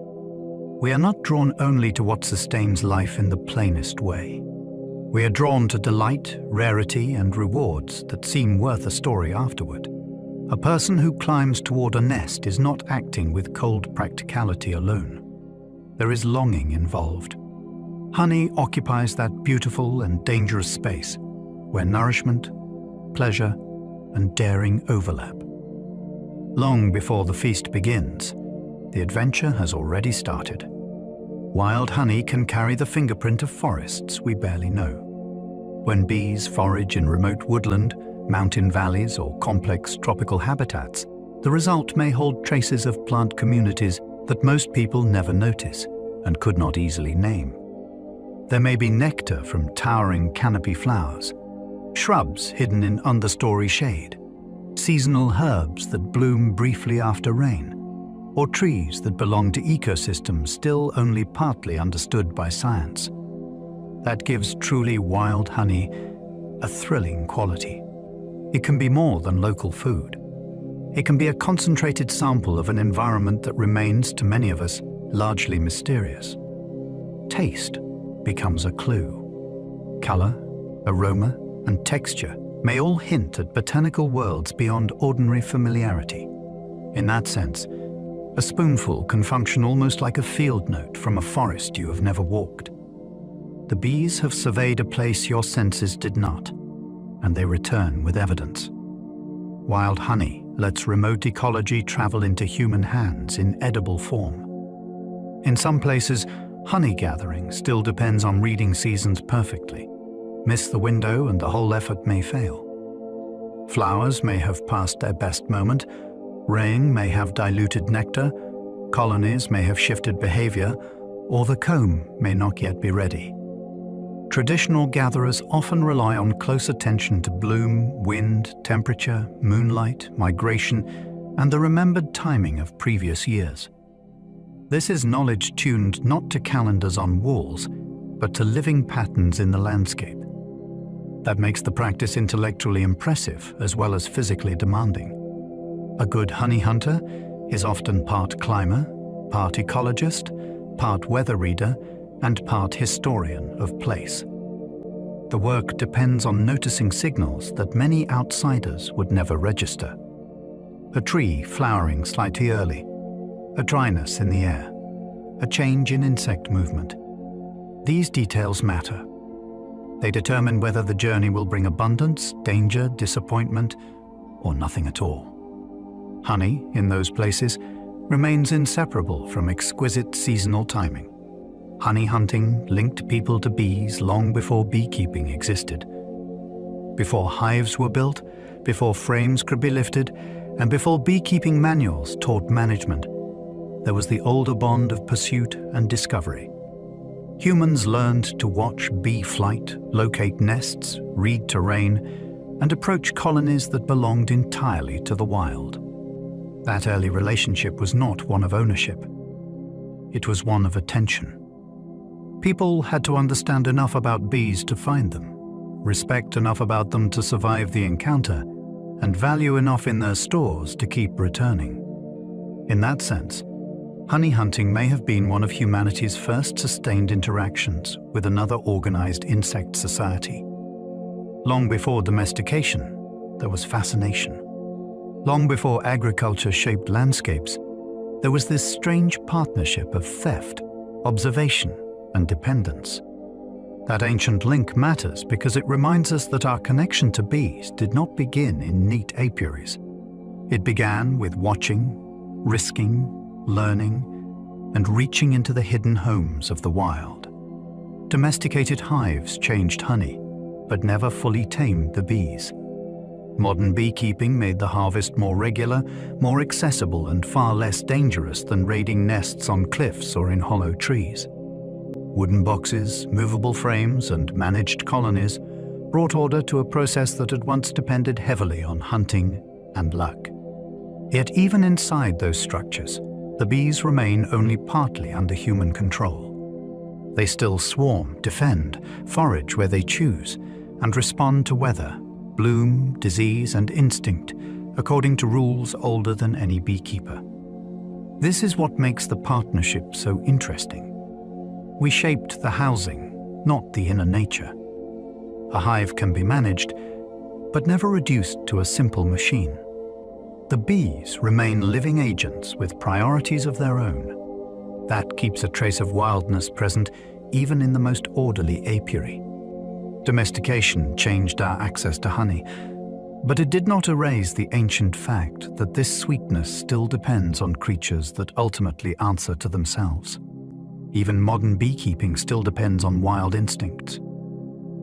We are not drawn only to what sustains life in the plainest way. We are drawn to delight, rarity, and rewards that seem worth a story afterward. A person who climbs toward a nest is not acting with cold practicality alone. There is longing involved. Honey occupies that beautiful and dangerous space where nourishment, pleasure, and daring overlap. Long before the feast begins, the adventure has already started. Wild honey can carry the fingerprint of forests we barely know. When bees forage in remote woodland, mountain valleys, or complex tropical habitats, the result may hold traces of plant communities that most people never notice and could not easily name. There may be nectar from towering canopy flowers, shrubs hidden in understory shade, seasonal herbs that bloom briefly after rain, or trees that belong to ecosystems still only partly understood by science. That gives truly wild honey a thrilling quality. It can be more than local food. It can be a concentrated sample of an environment that remains, to many of us, largely mysterious. Taste becomes a clue. Color, aroma, and texture may all hint at botanical worlds beyond ordinary familiarity. In that sense, a spoonful can function almost like a field note from a forest you have never walked. The bees have surveyed a place your senses did not, and they return with evidence. Wild honey lets remote ecology travel into human hands in edible form. In some places, honey gathering still depends on reading seasons perfectly. Miss the window and the whole effort may fail. Flowers may have passed their best moment, rain may have diluted nectar, colonies may have shifted behavior, or the comb may not yet be ready. Traditional gatherers often rely on close attention to bloom, wind, temperature, moonlight, migration, and the remembered timing of previous years. This is knowledge tuned not to calendars on walls, but to living patterns in the landscape. That makes the practice intellectually impressive as well as physically demanding. A good honey hunter is often part climber, part ecologist, part weather reader, and part historian of place. The work depends on noticing signals that many outsiders would never register. A tree flowering slightly early, a dryness in the air, a change in insect movement. These details matter. They determine whether the journey will bring abundance, danger, disappointment, or nothing at all. Honey, in those places, remains inseparable from exquisite seasonal timing. Honey hunting linked people to bees long before beekeeping existed. Before hives were built, before frames could be lifted, and before beekeeping manuals taught management, there was the older bond of pursuit and discovery. Humans learned to watch bee flight, locate nests, read terrain, and approach colonies that belonged entirely to the wild. That early relationship was not one of ownership. It was one of attention. People had to understand enough about bees to find them, respect enough about them to survive the encounter, and value enough in their stores to keep returning. In that sense, honey hunting may have been one of humanity's first sustained interactions with another organized insect society. Long before domestication, there was fascination. Long before agriculture shaped landscapes, there was this strange partnership of theft, observation, and dependence. That ancient link matters because it reminds us that our connection to bees did not begin in neat apiaries. It began with watching, risking, learning, and reaching into the hidden homes of the wild. Domesticated hives changed honey, but never fully tamed the bees. Modern beekeeping made the harvest more regular, more accessible, and far less dangerous than raiding nests on cliffs or in hollow trees. Wooden boxes, movable frames, and managed colonies brought order to a process that had once depended heavily on hunting and luck. Yet even inside those structures, the bees remain only partly under human control. They still swarm, defend, forage where they choose, and respond to weather, bloom, disease, and instinct, according to rules older than any beekeeper. This is what makes the partnership so interesting. We shaped the housing, not the inner nature. A hive can be managed, but never reduced to a simple machine. The bees remain living agents with priorities of their own. That keeps a trace of wildness present even in the most orderly apiary. Domestication changed our access to honey, but it did not erase the ancient fact that this sweetness still depends on creatures that ultimately answer to themselves. Even modern beekeeping still depends on wild instincts.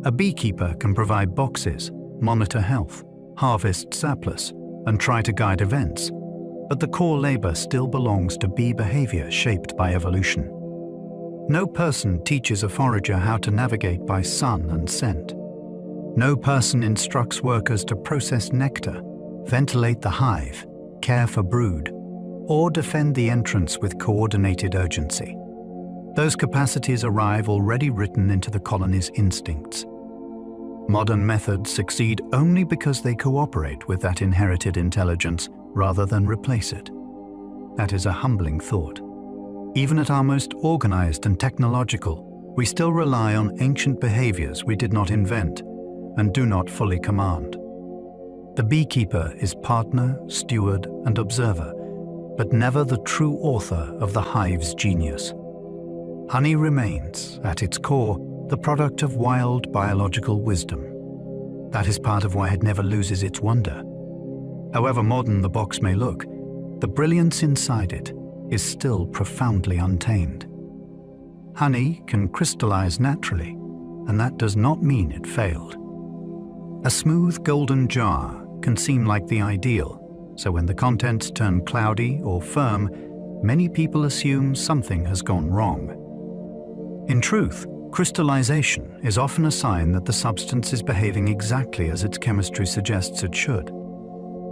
A beekeeper can provide boxes, monitor health, harvest surplus, and try to guide events, but the core labor still belongs to bee behavior shaped by evolution. No person teaches a forager how to navigate by sun and scent. No person instructs workers to process nectar, ventilate the hive, care for brood, or defend the entrance with coordinated urgency. Those capacities arrive already written into the colony's instincts. Modern methods succeed only because they cooperate with that inherited intelligence rather than replace it. That is a humbling thought. Even at our most organized and technological, we still rely on ancient behaviors we did not invent and do not fully command. The beekeeper is partner, steward, and observer, but never the true author of the hive's genius. Honey remains, at its core, the product of wild biological wisdom. That is part of why it never loses its wonder. However modern the box may look, the brilliance inside it is still profoundly untamed. Honey can crystallize naturally, and that does not mean it failed. A smooth golden jar can seem like the ideal, so when the contents turn cloudy or firm, many people assume something has gone wrong. In truth, crystallization is often a sign that the substance is behaving exactly as its chemistry suggests it should.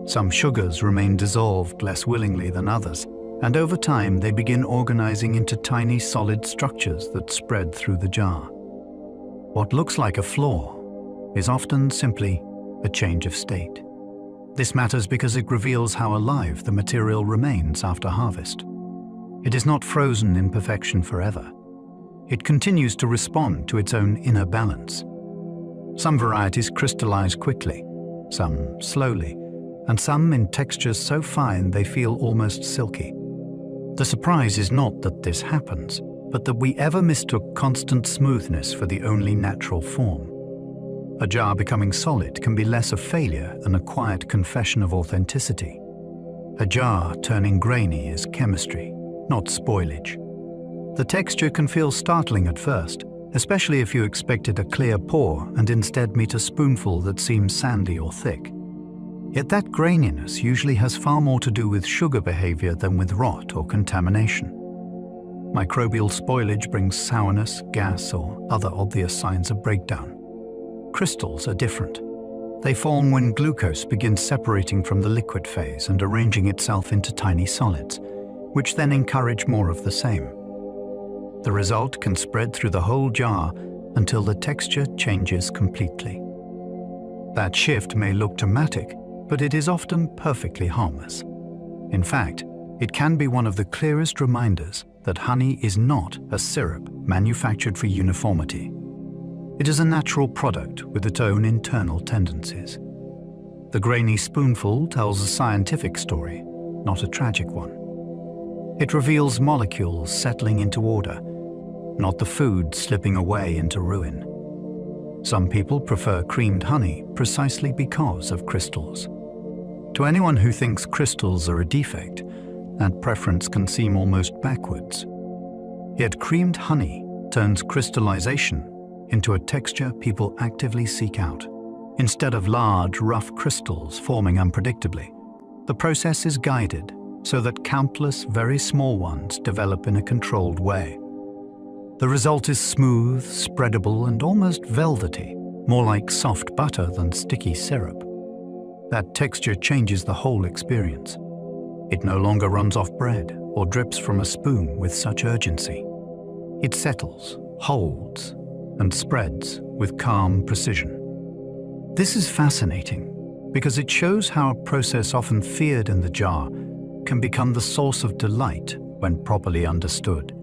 Some sugars remain dissolved less willingly than others, and over time they begin organizing into tiny solid structures that spread through the jar. What looks like a flaw is often simply a change of state. This matters because it reveals how alive the material remains after harvest. It is not frozen in perfection forever. It continues to respond to its own inner balance. Some varieties crystallize quickly, some slowly, and some in textures so fine they feel almost silky. The surprise is not that this happens, but that we ever mistook constant smoothness for the only natural form. A jar becoming solid can be less a failure than a quiet confession of authenticity. A jar turning grainy is chemistry, not spoilage. The texture can feel startling at first, especially if you expected a clear pour and instead meet a spoonful that seems sandy or thick. Yet that graininess usually has far more to do with sugar behavior than with rot or contamination. Microbial spoilage brings sourness, gas, or other obvious signs of breakdown. Crystals are different. They form when glucose begins separating from the liquid phase and arranging itself into tiny solids, which then encourage more of the same. The result can spread through the whole jar until the texture changes completely. That shift may look dramatic, but it is often perfectly harmless. In fact, it can be one of the clearest reminders that honey is not a syrup manufactured for uniformity. It is a natural product with its own internal tendencies. The grainy spoonful tells a scientific story, not a tragic one. It reveals molecules settling into order, not the food slipping away into ruin. Some people prefer creamed honey precisely because of crystals. To anyone who thinks crystals are a defect, that preference can seem almost backwards. Yet creamed honey turns crystallization into a texture people actively seek out. Instead of large, rough crystals forming unpredictably, the process is guided so that countless very small ones develop in a controlled way. The result is smooth, spreadable, and almost velvety, more like soft butter than sticky syrup. That texture changes the whole experience. It no longer runs off bread or drips from a spoon with such urgency. It settles, holds, and spreads with calm precision. This is fascinating because it shows how a process often feared in the jar can become the source of delight when properly understood.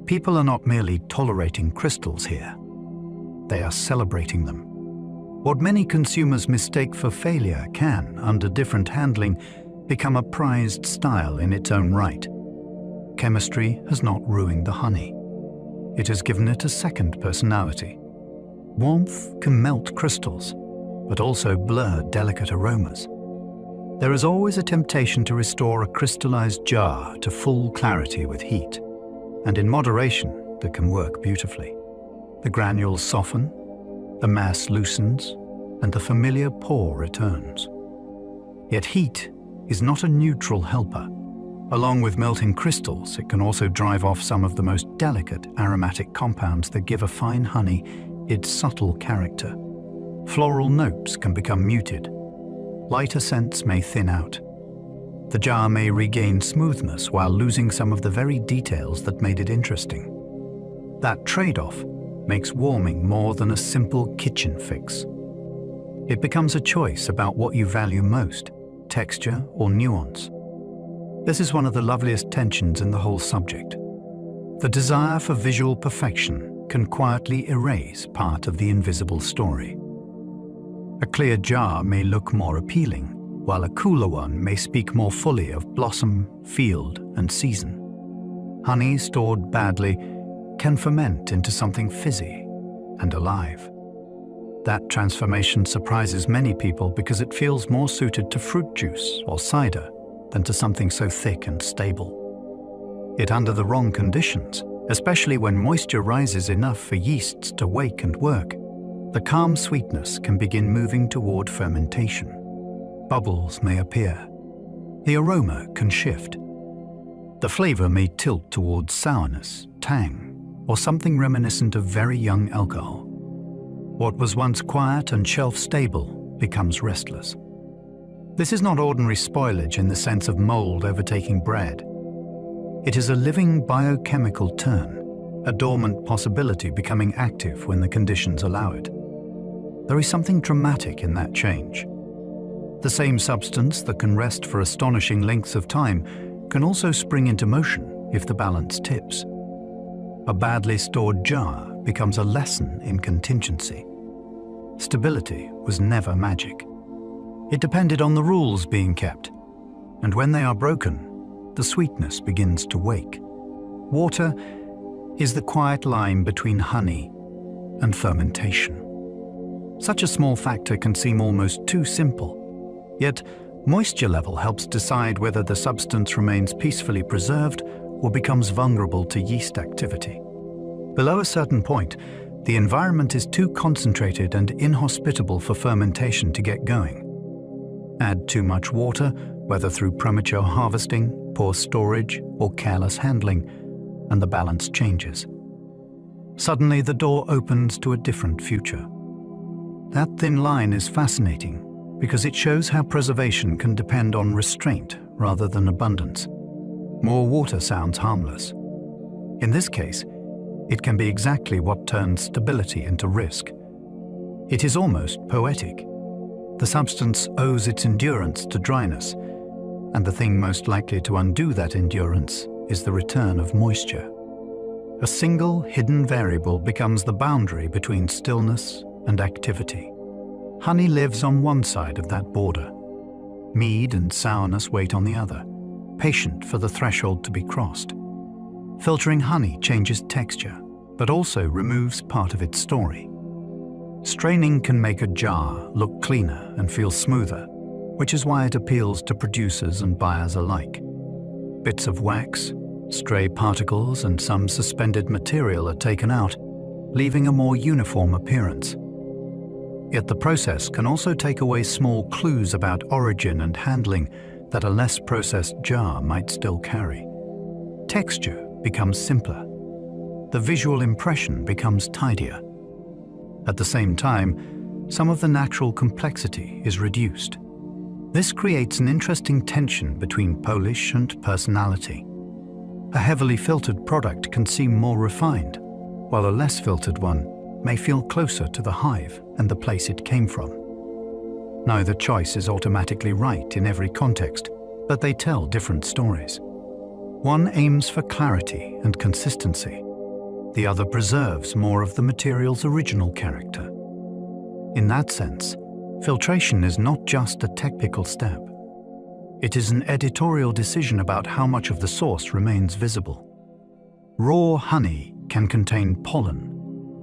People are not merely tolerating crystals here. They are celebrating them. What many consumers mistake for failure can, under different handling, become a prized style in its own right. Chemistry has not ruined the honey. It has given it a second personality. Warmth can melt crystals, but also blur delicate aromas. There is always a temptation to restore a crystallized jar to full clarity with heat, and in moderation that can work beautifully. The granules soften, the mass loosens, and the familiar pour returns. Yet heat is not a neutral helper. Along with melting crystals, it can also drive off some of the most delicate aromatic compounds that give a fine honey its subtle character. Floral notes can become muted. Lighter scents may thin out. The jar may regain smoothness while losing some of the very details that made it interesting. That trade-off makes warming more than a simple kitchen fix. It becomes a choice about what you value most, texture or nuance. This is one of the loveliest tensions in the whole subject. The desire for visual perfection can quietly erase part of the invisible story. A clear jar may look more appealing, while a cooler one may speak more fully of blossom, field, and season. Honey stored badly can ferment into something fizzy and alive. That transformation surprises many people because it feels more suited to fruit juice or cider than to something so thick and stable. Yet under the wrong conditions, especially when moisture rises enough for yeasts to wake and work, the calm sweetness can begin moving toward fermentation. Bubbles may appear. The aroma can shift. The flavor may tilt towards sourness, tang, or something reminiscent of very young alcohol. What was once quiet and shelf-stable becomes restless. This is not ordinary spoilage in the sense of mold overtaking bread. It is a living biochemical turn, a dormant possibility becoming active when the conditions allow it. There is something dramatic in that change. The same substance that can rest for astonishing lengths of time can also spring into motion if the balance tips. A badly stored jar becomes a lesson in contingency. Stability was never magic. It depended on the rules being kept, and when they are broken, the sweetness begins to wake. Water is the quiet line between honey and fermentation. Such a small factor can seem almost too simple, yet moisture level helps decide whether the substance remains peacefully preserved or becomes vulnerable to yeast activity. Below a certain point, the environment is too concentrated and inhospitable for fermentation to get going. Add too much water, whether through premature harvesting, poor storage, or careless handling, and the balance changes. Suddenly, the door opens to a different future. That thin line is fascinating because it shows how preservation can depend on restraint rather than abundance. More water sounds harmless. In this case, it can be exactly what turns stability into risk. It is almost poetic. The substance owes its endurance to dryness, and the thing most likely to undo that endurance is the return of moisture. A single hidden variable becomes the boundary between stillness and activity. Honey lives on one side of that border. Mead and sourness wait on the other, patient for the threshold to be crossed. Filtering honey changes texture, but also removes part of its story. Straining can make a jar look cleaner and feel smoother, which is why it appeals to producers and buyers alike. Bits of wax, stray particles, and some suspended material are taken out, leaving a more uniform appearance. Yet the process can also take away small clues about origin and handling that a less processed jar might still carry. Texture becomes simpler. The visual impression becomes tidier. At the same time, some of the natural complexity is reduced. This creates an interesting tension between polish and personality. A heavily filtered product can seem more refined, while a less filtered one may feel closer to the hive and the place it came from. Neither choice is automatically right in every context, but they tell different stories. One aims for clarity and consistency. The other preserves more of the material's original character. In that sense, filtration is not just a technical step. It is an editorial decision about how much of the source remains visible. Raw honey can contain pollen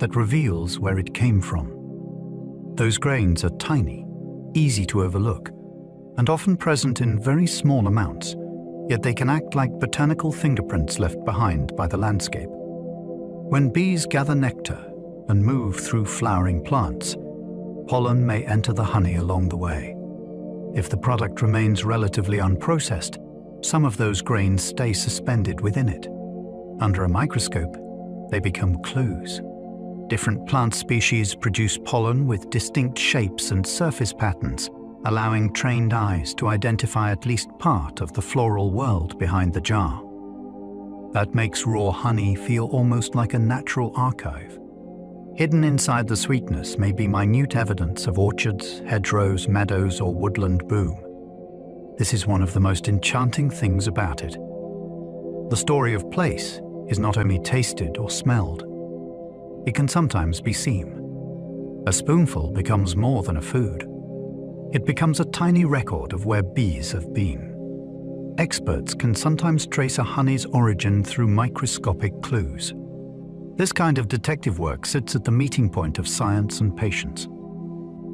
that reveals where it came from. Those grains are tiny, easy to overlook, and often present in very small amounts, yet they can act like botanical fingerprints left behind by the landscape. When bees gather nectar and move through flowering plants, pollen may enter the honey along the way. If the product remains relatively unprocessed, some of those grains stay suspended within it. Under a microscope, they become clues. Different plant species produce pollen with distinct shapes and surface patterns, allowing trained eyes to identify at least part of the floral world behind the jar. That makes raw honey feel almost like a natural archive. Hidden inside the sweetness may be minute evidence of orchards, hedgerows, meadows, or woodland boom. This is one of the most enchanting things about it. The story of place is not only tasted or smelled, it can sometimes be seen. A spoonful becomes more than a food. It becomes a tiny record of where bees have been. Experts can sometimes trace a honey's origin through microscopic clues. This kind of detective work sits at the meeting point of science and patience.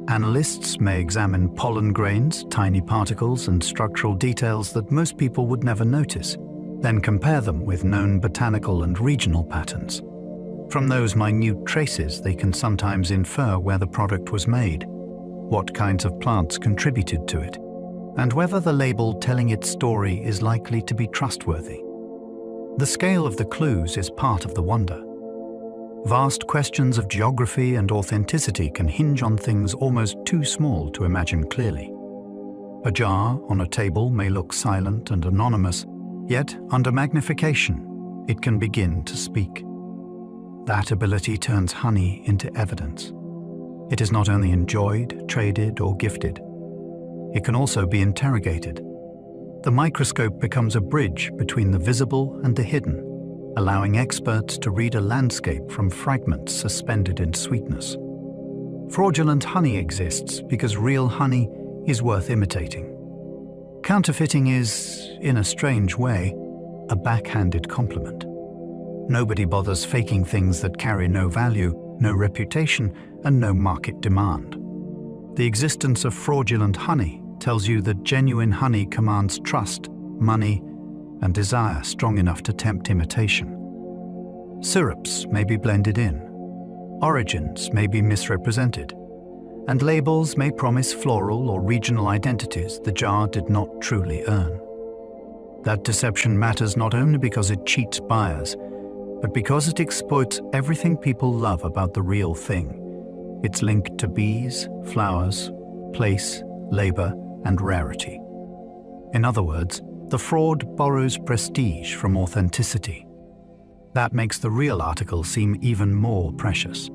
Analysts may examine pollen grains, tiny particles, and structural details that most people would never notice, then compare them with known botanical and regional patterns. From those minute traces, they can sometimes infer where the product was made, what kinds of plants contributed to it, and whether the label telling its story is likely to be trustworthy. The scale of the clues is part of the wonder. Vast questions of geography and authenticity can hinge on things almost too small to imagine clearly. A jar on a table may look silent and anonymous, yet under magnification, it can begin to speak. That ability turns honey into evidence. It is not only enjoyed, traded, or gifted. It can also be interrogated. The microscope becomes a bridge between the visible and the hidden, allowing experts to read a landscape from fragments suspended in sweetness. Fraudulent honey exists because real honey is worth imitating. Counterfeiting is, in a strange way, a backhanded compliment. Nobody bothers faking things that carry no value, no reputation, and no market demand. The existence of fraudulent honey tells you that genuine honey commands trust, money, and desire strong enough to tempt imitation. Syrups may be blended in, origins may be misrepresented, and labels may promise floral or regional identities the jar did not truly earn. That deception matters not only because it cheats buyers, but because it exploits everything people love about the real thing. It's linked to bees, flowers, place, labor, and rarity. In other words, the fraud borrows prestige from authenticity. That makes the real article seem even more precious.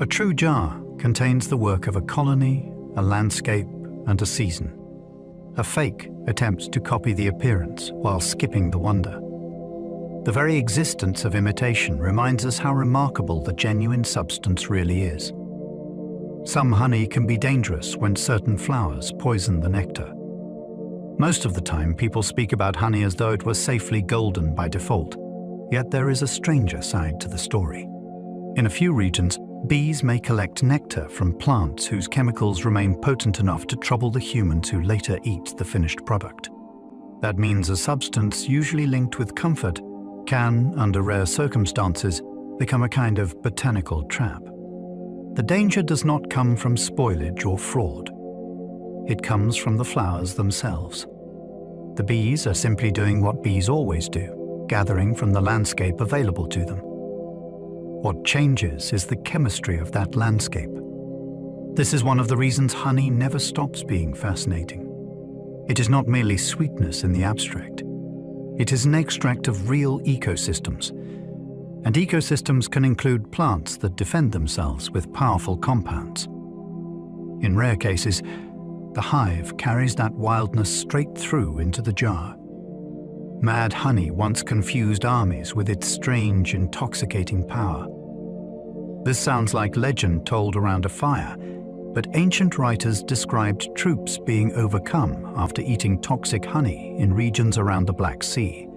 A true jar contains the work of a colony, a landscape, and a season. A fake attempts to copy the appearance while skipping the wonder. The very existence of imitation reminds us how remarkable the genuine substance really is. Some honey can be dangerous when certain flowers poison the nectar. Most of the time, people speak about honey as though it was safely golden by default, yet there is a stranger side to the story. In a few regions, bees may collect nectar from plants whose chemicals remain potent enough to trouble the humans who later eat the finished product. That means a substance usually linked with comfort can, under rare circumstances, become a kind of botanical trap. The danger does not come from spoilage or fraud. It comes from the flowers themselves. The bees are simply doing what bees always do, gathering from the landscape available to them. What changes is the chemistry of that landscape. This is one of the reasons honey never stops being fascinating. It is not merely sweetness in the abstract. It is an extract of real ecosystems. And ecosystems can include plants that defend themselves with powerful compounds. In rare cases, the hive carries that wildness straight through into the jar. Mad honey once confused armies with its strange, intoxicating power. This sounds like legend told around a fire, but ancient writers described troops being overcome after eating toxic honey in regions around the Black Sea.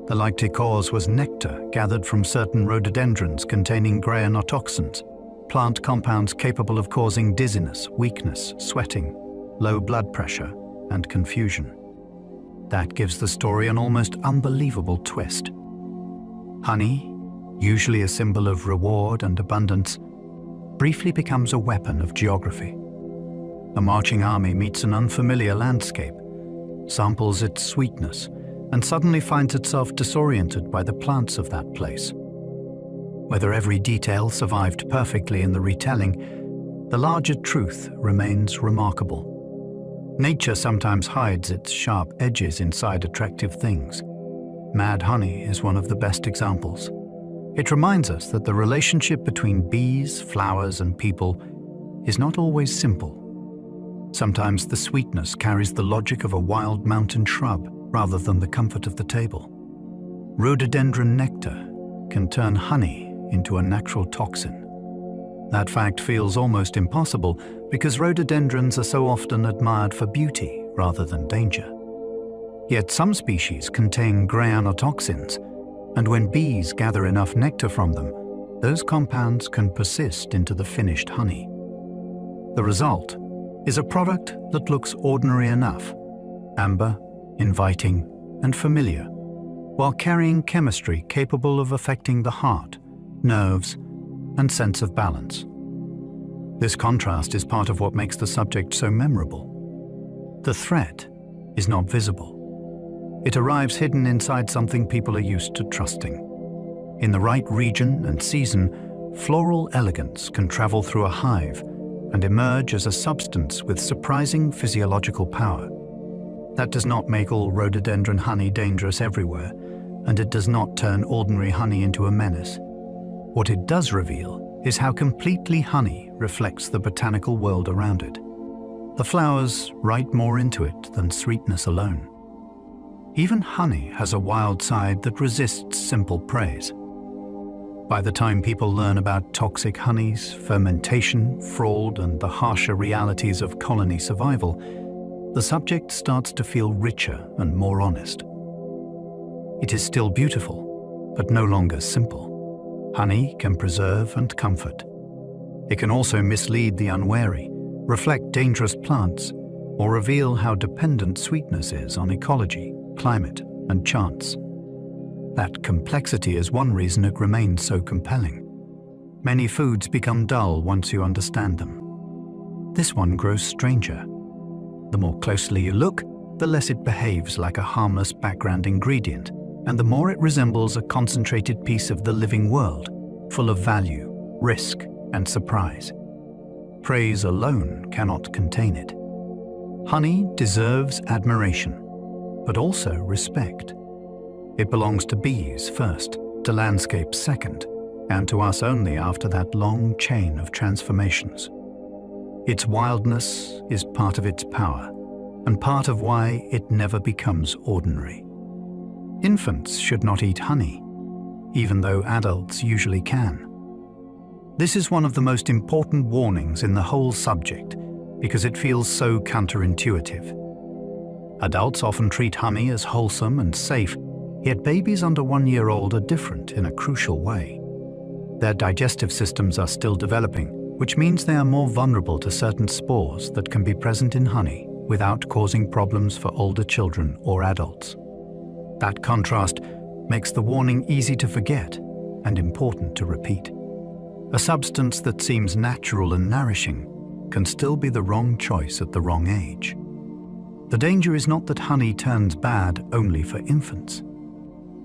The likely cause was nectar gathered from certain rhododendrons containing granotoxins, plant compounds capable of causing dizziness, weakness, sweating, low blood pressure, and confusion. That gives the story an almost unbelievable twist. Honey, usually a symbol of reward and abundance, briefly becomes a weapon of geography. A marching army meets an unfamiliar landscape, samples its sweetness, and suddenly finds itself disoriented by the plants of that place. Whether every detail survived perfectly in the retelling, the larger truth remains remarkable. Nature sometimes hides its sharp edges inside attractive things. Mad honey is one of the best examples. It reminds us that the relationship between bees, flowers, and people is not always simple. Sometimes the sweetness carries the logic of a wild mountain shrub rather than the comfort of the table. Rhododendron nectar can turn honey into a natural toxin. That fact feels almost impossible because rhododendrons are so often admired for beauty rather than danger. Yet some species contain granotoxins, and when bees gather enough nectar from them, those compounds can persist into the finished honey. The result is a product that looks ordinary enough, amber, inviting, and familiar, while carrying chemistry capable of affecting the heart, nerves, and sense of balance. This contrast is part of what makes the subject so memorable. The threat is not visible. It arrives hidden inside something people are used to trusting. In the right region and season, floral elegance can travel through a hive and emerge as a substance with surprising physiological power. That does not make all rhododendron honey dangerous everywhere, and it does not turn ordinary honey into a menace. What it does reveal is how completely honey reflects the botanical world around it. The flowers write more into it than sweetness alone. Even honey has a wild side that resists simple praise. By the time people learn about toxic honeys, fermentation, fraud, and the harsher realities of colony survival, the subject starts to feel richer and more honest. It is still beautiful, but no longer simple. Honey can preserve and comfort. It can also mislead the unwary, reflect dangerous plants, or reveal how dependent sweetness is on ecology, climate, and chance. That complexity is one reason it remains so compelling. Many foods become dull once you understand them. This one grows stranger. The more closely you look, the less it behaves like a harmless background ingredient, and the more it resembles a concentrated piece of the living world, full of value, risk, and surprise. Praise alone cannot contain it. Honey deserves admiration, but also respect. It belongs to bees first, to landscapes second, and to us only after that long chain of transformations. Its wildness is part of its power, and part of why it never becomes ordinary. Infants should not eat honey, even though adults usually can. This is one of the most important warnings in the whole subject, because it feels so counterintuitive. Adults often treat honey as wholesome and safe, yet babies under 1 year old are different in a crucial way. Their digestive systems are still developing, which means they are more vulnerable to certain spores that can be present in honey without causing problems for older children or adults. That contrast makes the warning easy to forget and important to repeat. A substance that seems natural and nourishing can still be the wrong choice at the wrong age. The danger is not that honey turns bad only for infants.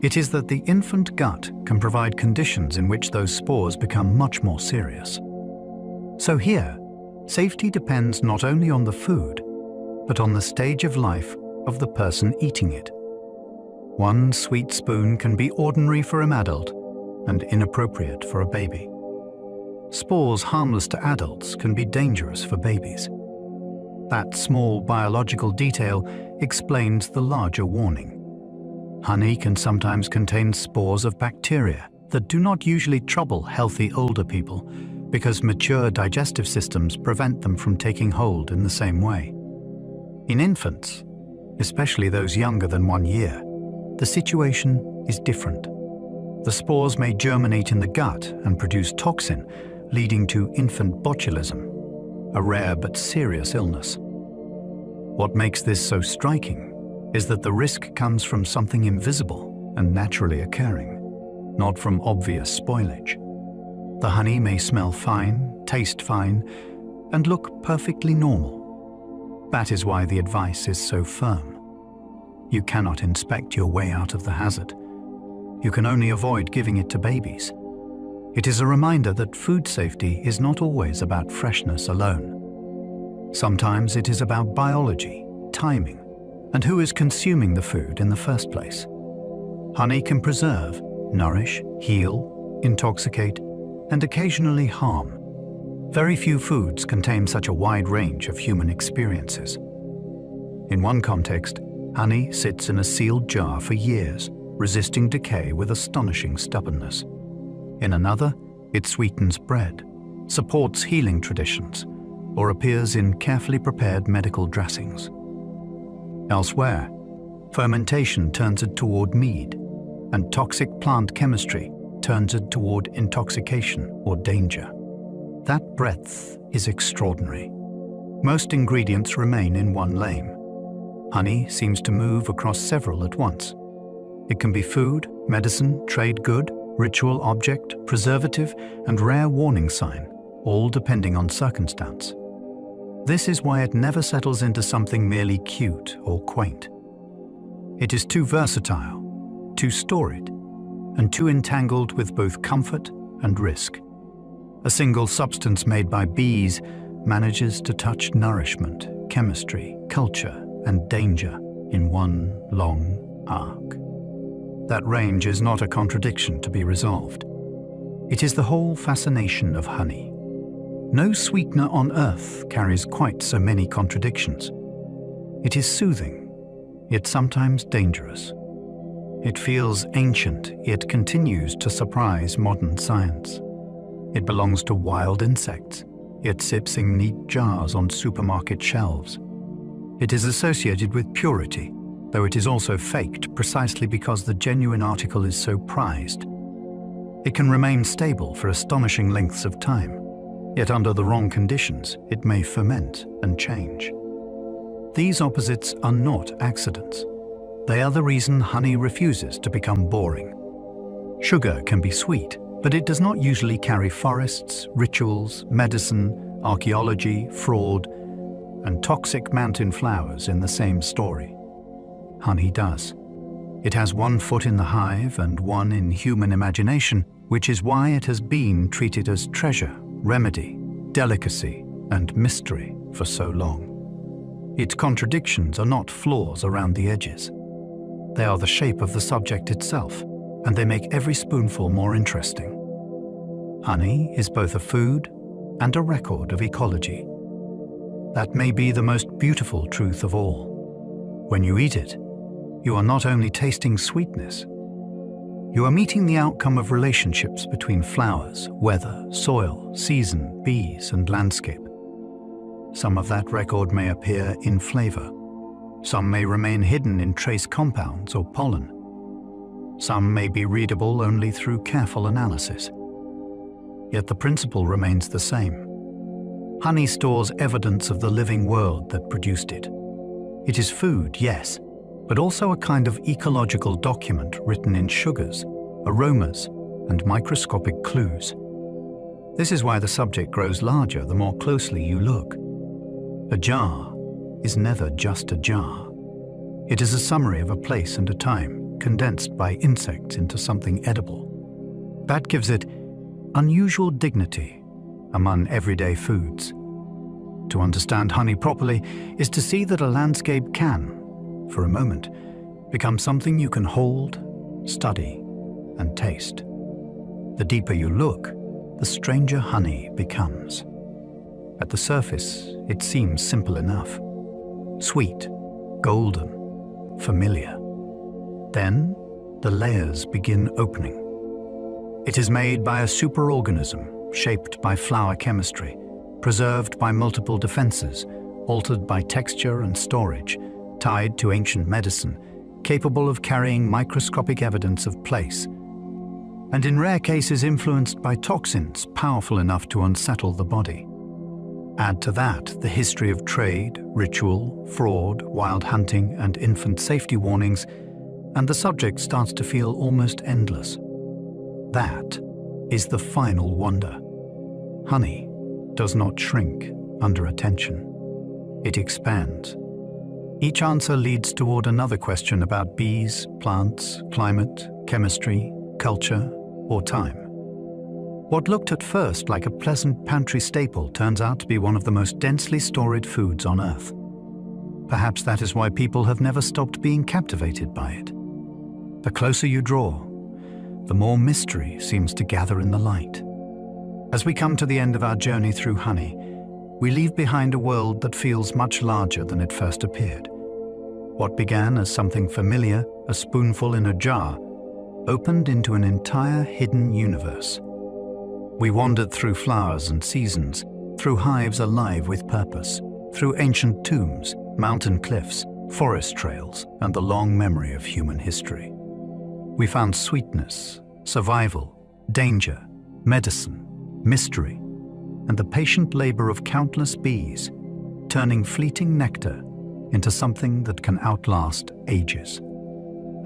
It is that the infant gut can provide conditions in which those spores become much more serious. So here, safety depends not only on the food, but on the stage of life of the person eating it. One sweet spoon can be ordinary for an adult and inappropriate for a baby. Spores harmless to adults can be dangerous for babies. That small biological detail explains the larger warning. Honey can sometimes contain spores of bacteria that do not usually trouble healthy older people because mature digestive systems prevent them from taking hold in the same way. In infants, especially those younger than 1 year, the situation is different. The spores may germinate in the gut and produce toxin, leading to infant botulism, a rare but serious illness. What makes this so striking is that the risk comes from something invisible and naturally occurring, not from obvious spoilage. The honey may smell fine, taste fine, and look perfectly normal. That is why the advice is so firm. You cannot inspect your way out of the hazard. You can only avoid giving it to babies. It is a reminder that food safety is not always about freshness alone. Sometimes it is about biology, timing, and who is consuming the food in the first place. Honey can preserve, nourish, heal, intoxicate, and occasionally harm. Very few foods contain such a wide range of human experiences. In one context, honey sits in a sealed jar for years, resisting decay with astonishing stubbornness. In another, it sweetens bread, supports healing traditions, or appears in carefully prepared medical dressings. Elsewhere, fermentation turns it toward mead, and toxic plant chemistry turns it toward intoxication or danger. That breadth is extraordinary. Most ingredients remain in one lane. Honey seems to move across several at once. It can be food, medicine, trade good, ritual object, preservative, and rare warning sign, all depending on circumstance. This is why it never settles into something merely cute or quaint. It is too versatile, too storied, and too entangled with both comfort and risk. A single substance made by bees manages to touch nourishment, chemistry, culture, and danger in one long arc. That range is not a contradiction to be resolved. It is the whole fascination of honey. No sweetener on earth carries quite so many contradictions. It is soothing, yet sometimes dangerous. It feels ancient, yet continues to surprise modern science. It belongs to wild insects, yet sits in neat jars on supermarket shelves. It is associated with purity, though it is also faked precisely because the genuine article is so prized. It can remain stable for astonishing lengths of time, yet under the wrong conditions, it may ferment and change. These opposites are not accidents. They are the reason honey refuses to become boring. Sugar can be sweet, but it does not usually carry forests, rituals, medicine, archaeology, fraud, and toxic mountain flowers in the same story. Honey does. It has one foot in the hive and one in human imagination, which is why it has been treated as treasure, remedy, delicacy, and mystery for so long. Its contradictions are not flaws around the edges. They are the shape of the subject itself, and they make every spoonful more interesting. Honey is both a food and a record of ecology. That may be the most beautiful truth of all. When you eat it, you are not only tasting sweetness, you are meeting the outcome of relationships between flowers, weather, soil, season, bees, and landscape. Some of that record may appear in flavor. Some may remain hidden in trace compounds or pollen. Some may be readable only through careful analysis. Yet the principle remains the same. Honey stores evidence of the living world that produced it. It is food, yes, but also a kind of ecological document written in sugars, aromas, and microscopic clues. This is why the subject grows larger the more closely you look. A jar is never just a jar. It is a summary of a place and a time, condensed by insects into something edible. That gives it unusual dignity among everyday foods. To understand honey properly is to see that a landscape can, for a moment, become something you can hold, study, and taste. The deeper you look, the stranger honey becomes. At the surface, it seems simple enough. Sweet, golden, familiar. Then, the layers begin opening. It is made by a superorganism, shaped by flower chemistry, preserved by multiple defenses, altered by texture and storage, tied to ancient medicine, capable of carrying microscopic evidence of place, and in rare cases influenced by toxins powerful enough to unsettle the body. Add to that the history of trade, ritual, fraud, wild hunting, and infant safety warnings, and the subject starts to feel almost endless. That is the final wonder. Honey does not shrink under attention. It expands. Each answer leads toward another question about bees, plants, climate, chemistry, culture, or time. What looked at first like a pleasant pantry staple turns out to be one of the most densely stored foods on Earth. Perhaps that is why people have never stopped being captivated by it. The closer you draw, the more mystery seems to gather in the light. As we come to the end of our journey through honey, we leave behind a world that feels much larger than it first appeared. What began as something familiar, a spoonful in a jar, opened into an entire hidden universe. We wandered through flowers and seasons, through hives alive with purpose, through ancient tombs, mountain cliffs, forest trails, and the long memory of human history. We found sweetness, survival, danger, medicine, mystery, and the patient labor of countless bees, turning fleeting nectar into something that can outlast ages.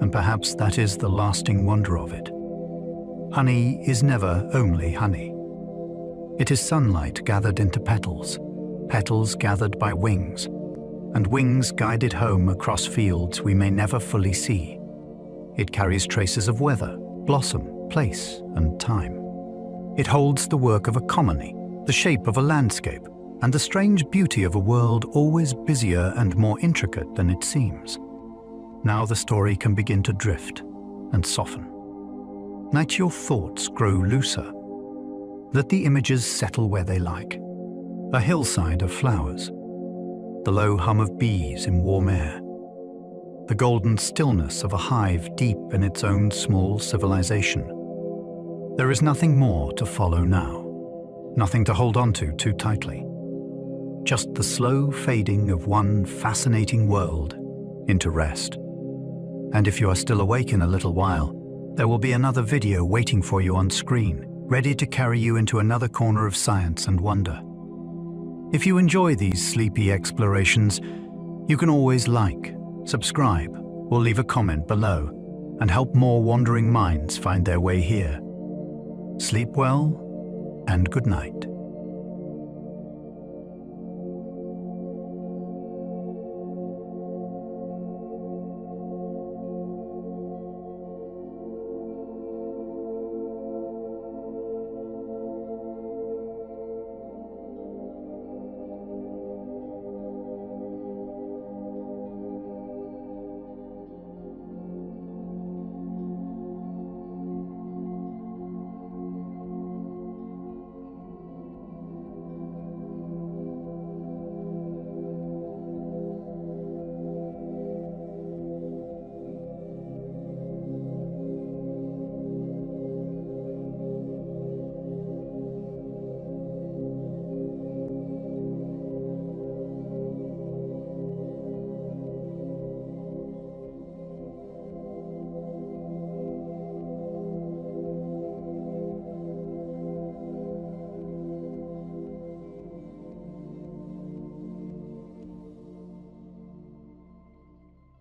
And perhaps that is the lasting wonder of it. Honey is never only honey. It is sunlight gathered into petals, petals gathered by wings, and wings guided home across fields we may never fully see. It carries traces of weather, blossom, place, and time. It holds the work of a colony, the shape of a landscape, and the strange beauty of a world always busier and more intricate than it seems. Now the story can begin to drift and soften. Let your thoughts grow looser. Let the images settle where they like. A hillside of flowers, the low hum of bees in warm air, the golden stillness of a hive deep in its own small civilization. There is nothing more to follow now, nothing to hold on to too tightly. Just the slow fading of one fascinating world into rest. And if you are still awake in a little while, there will be another video waiting for you on screen, ready to carry you into another corner of science and wonder. If you enjoy these sleepy explorations, you can always like, subscribe, or leave a comment below and help more wandering minds find their way here. Sleep well and good night.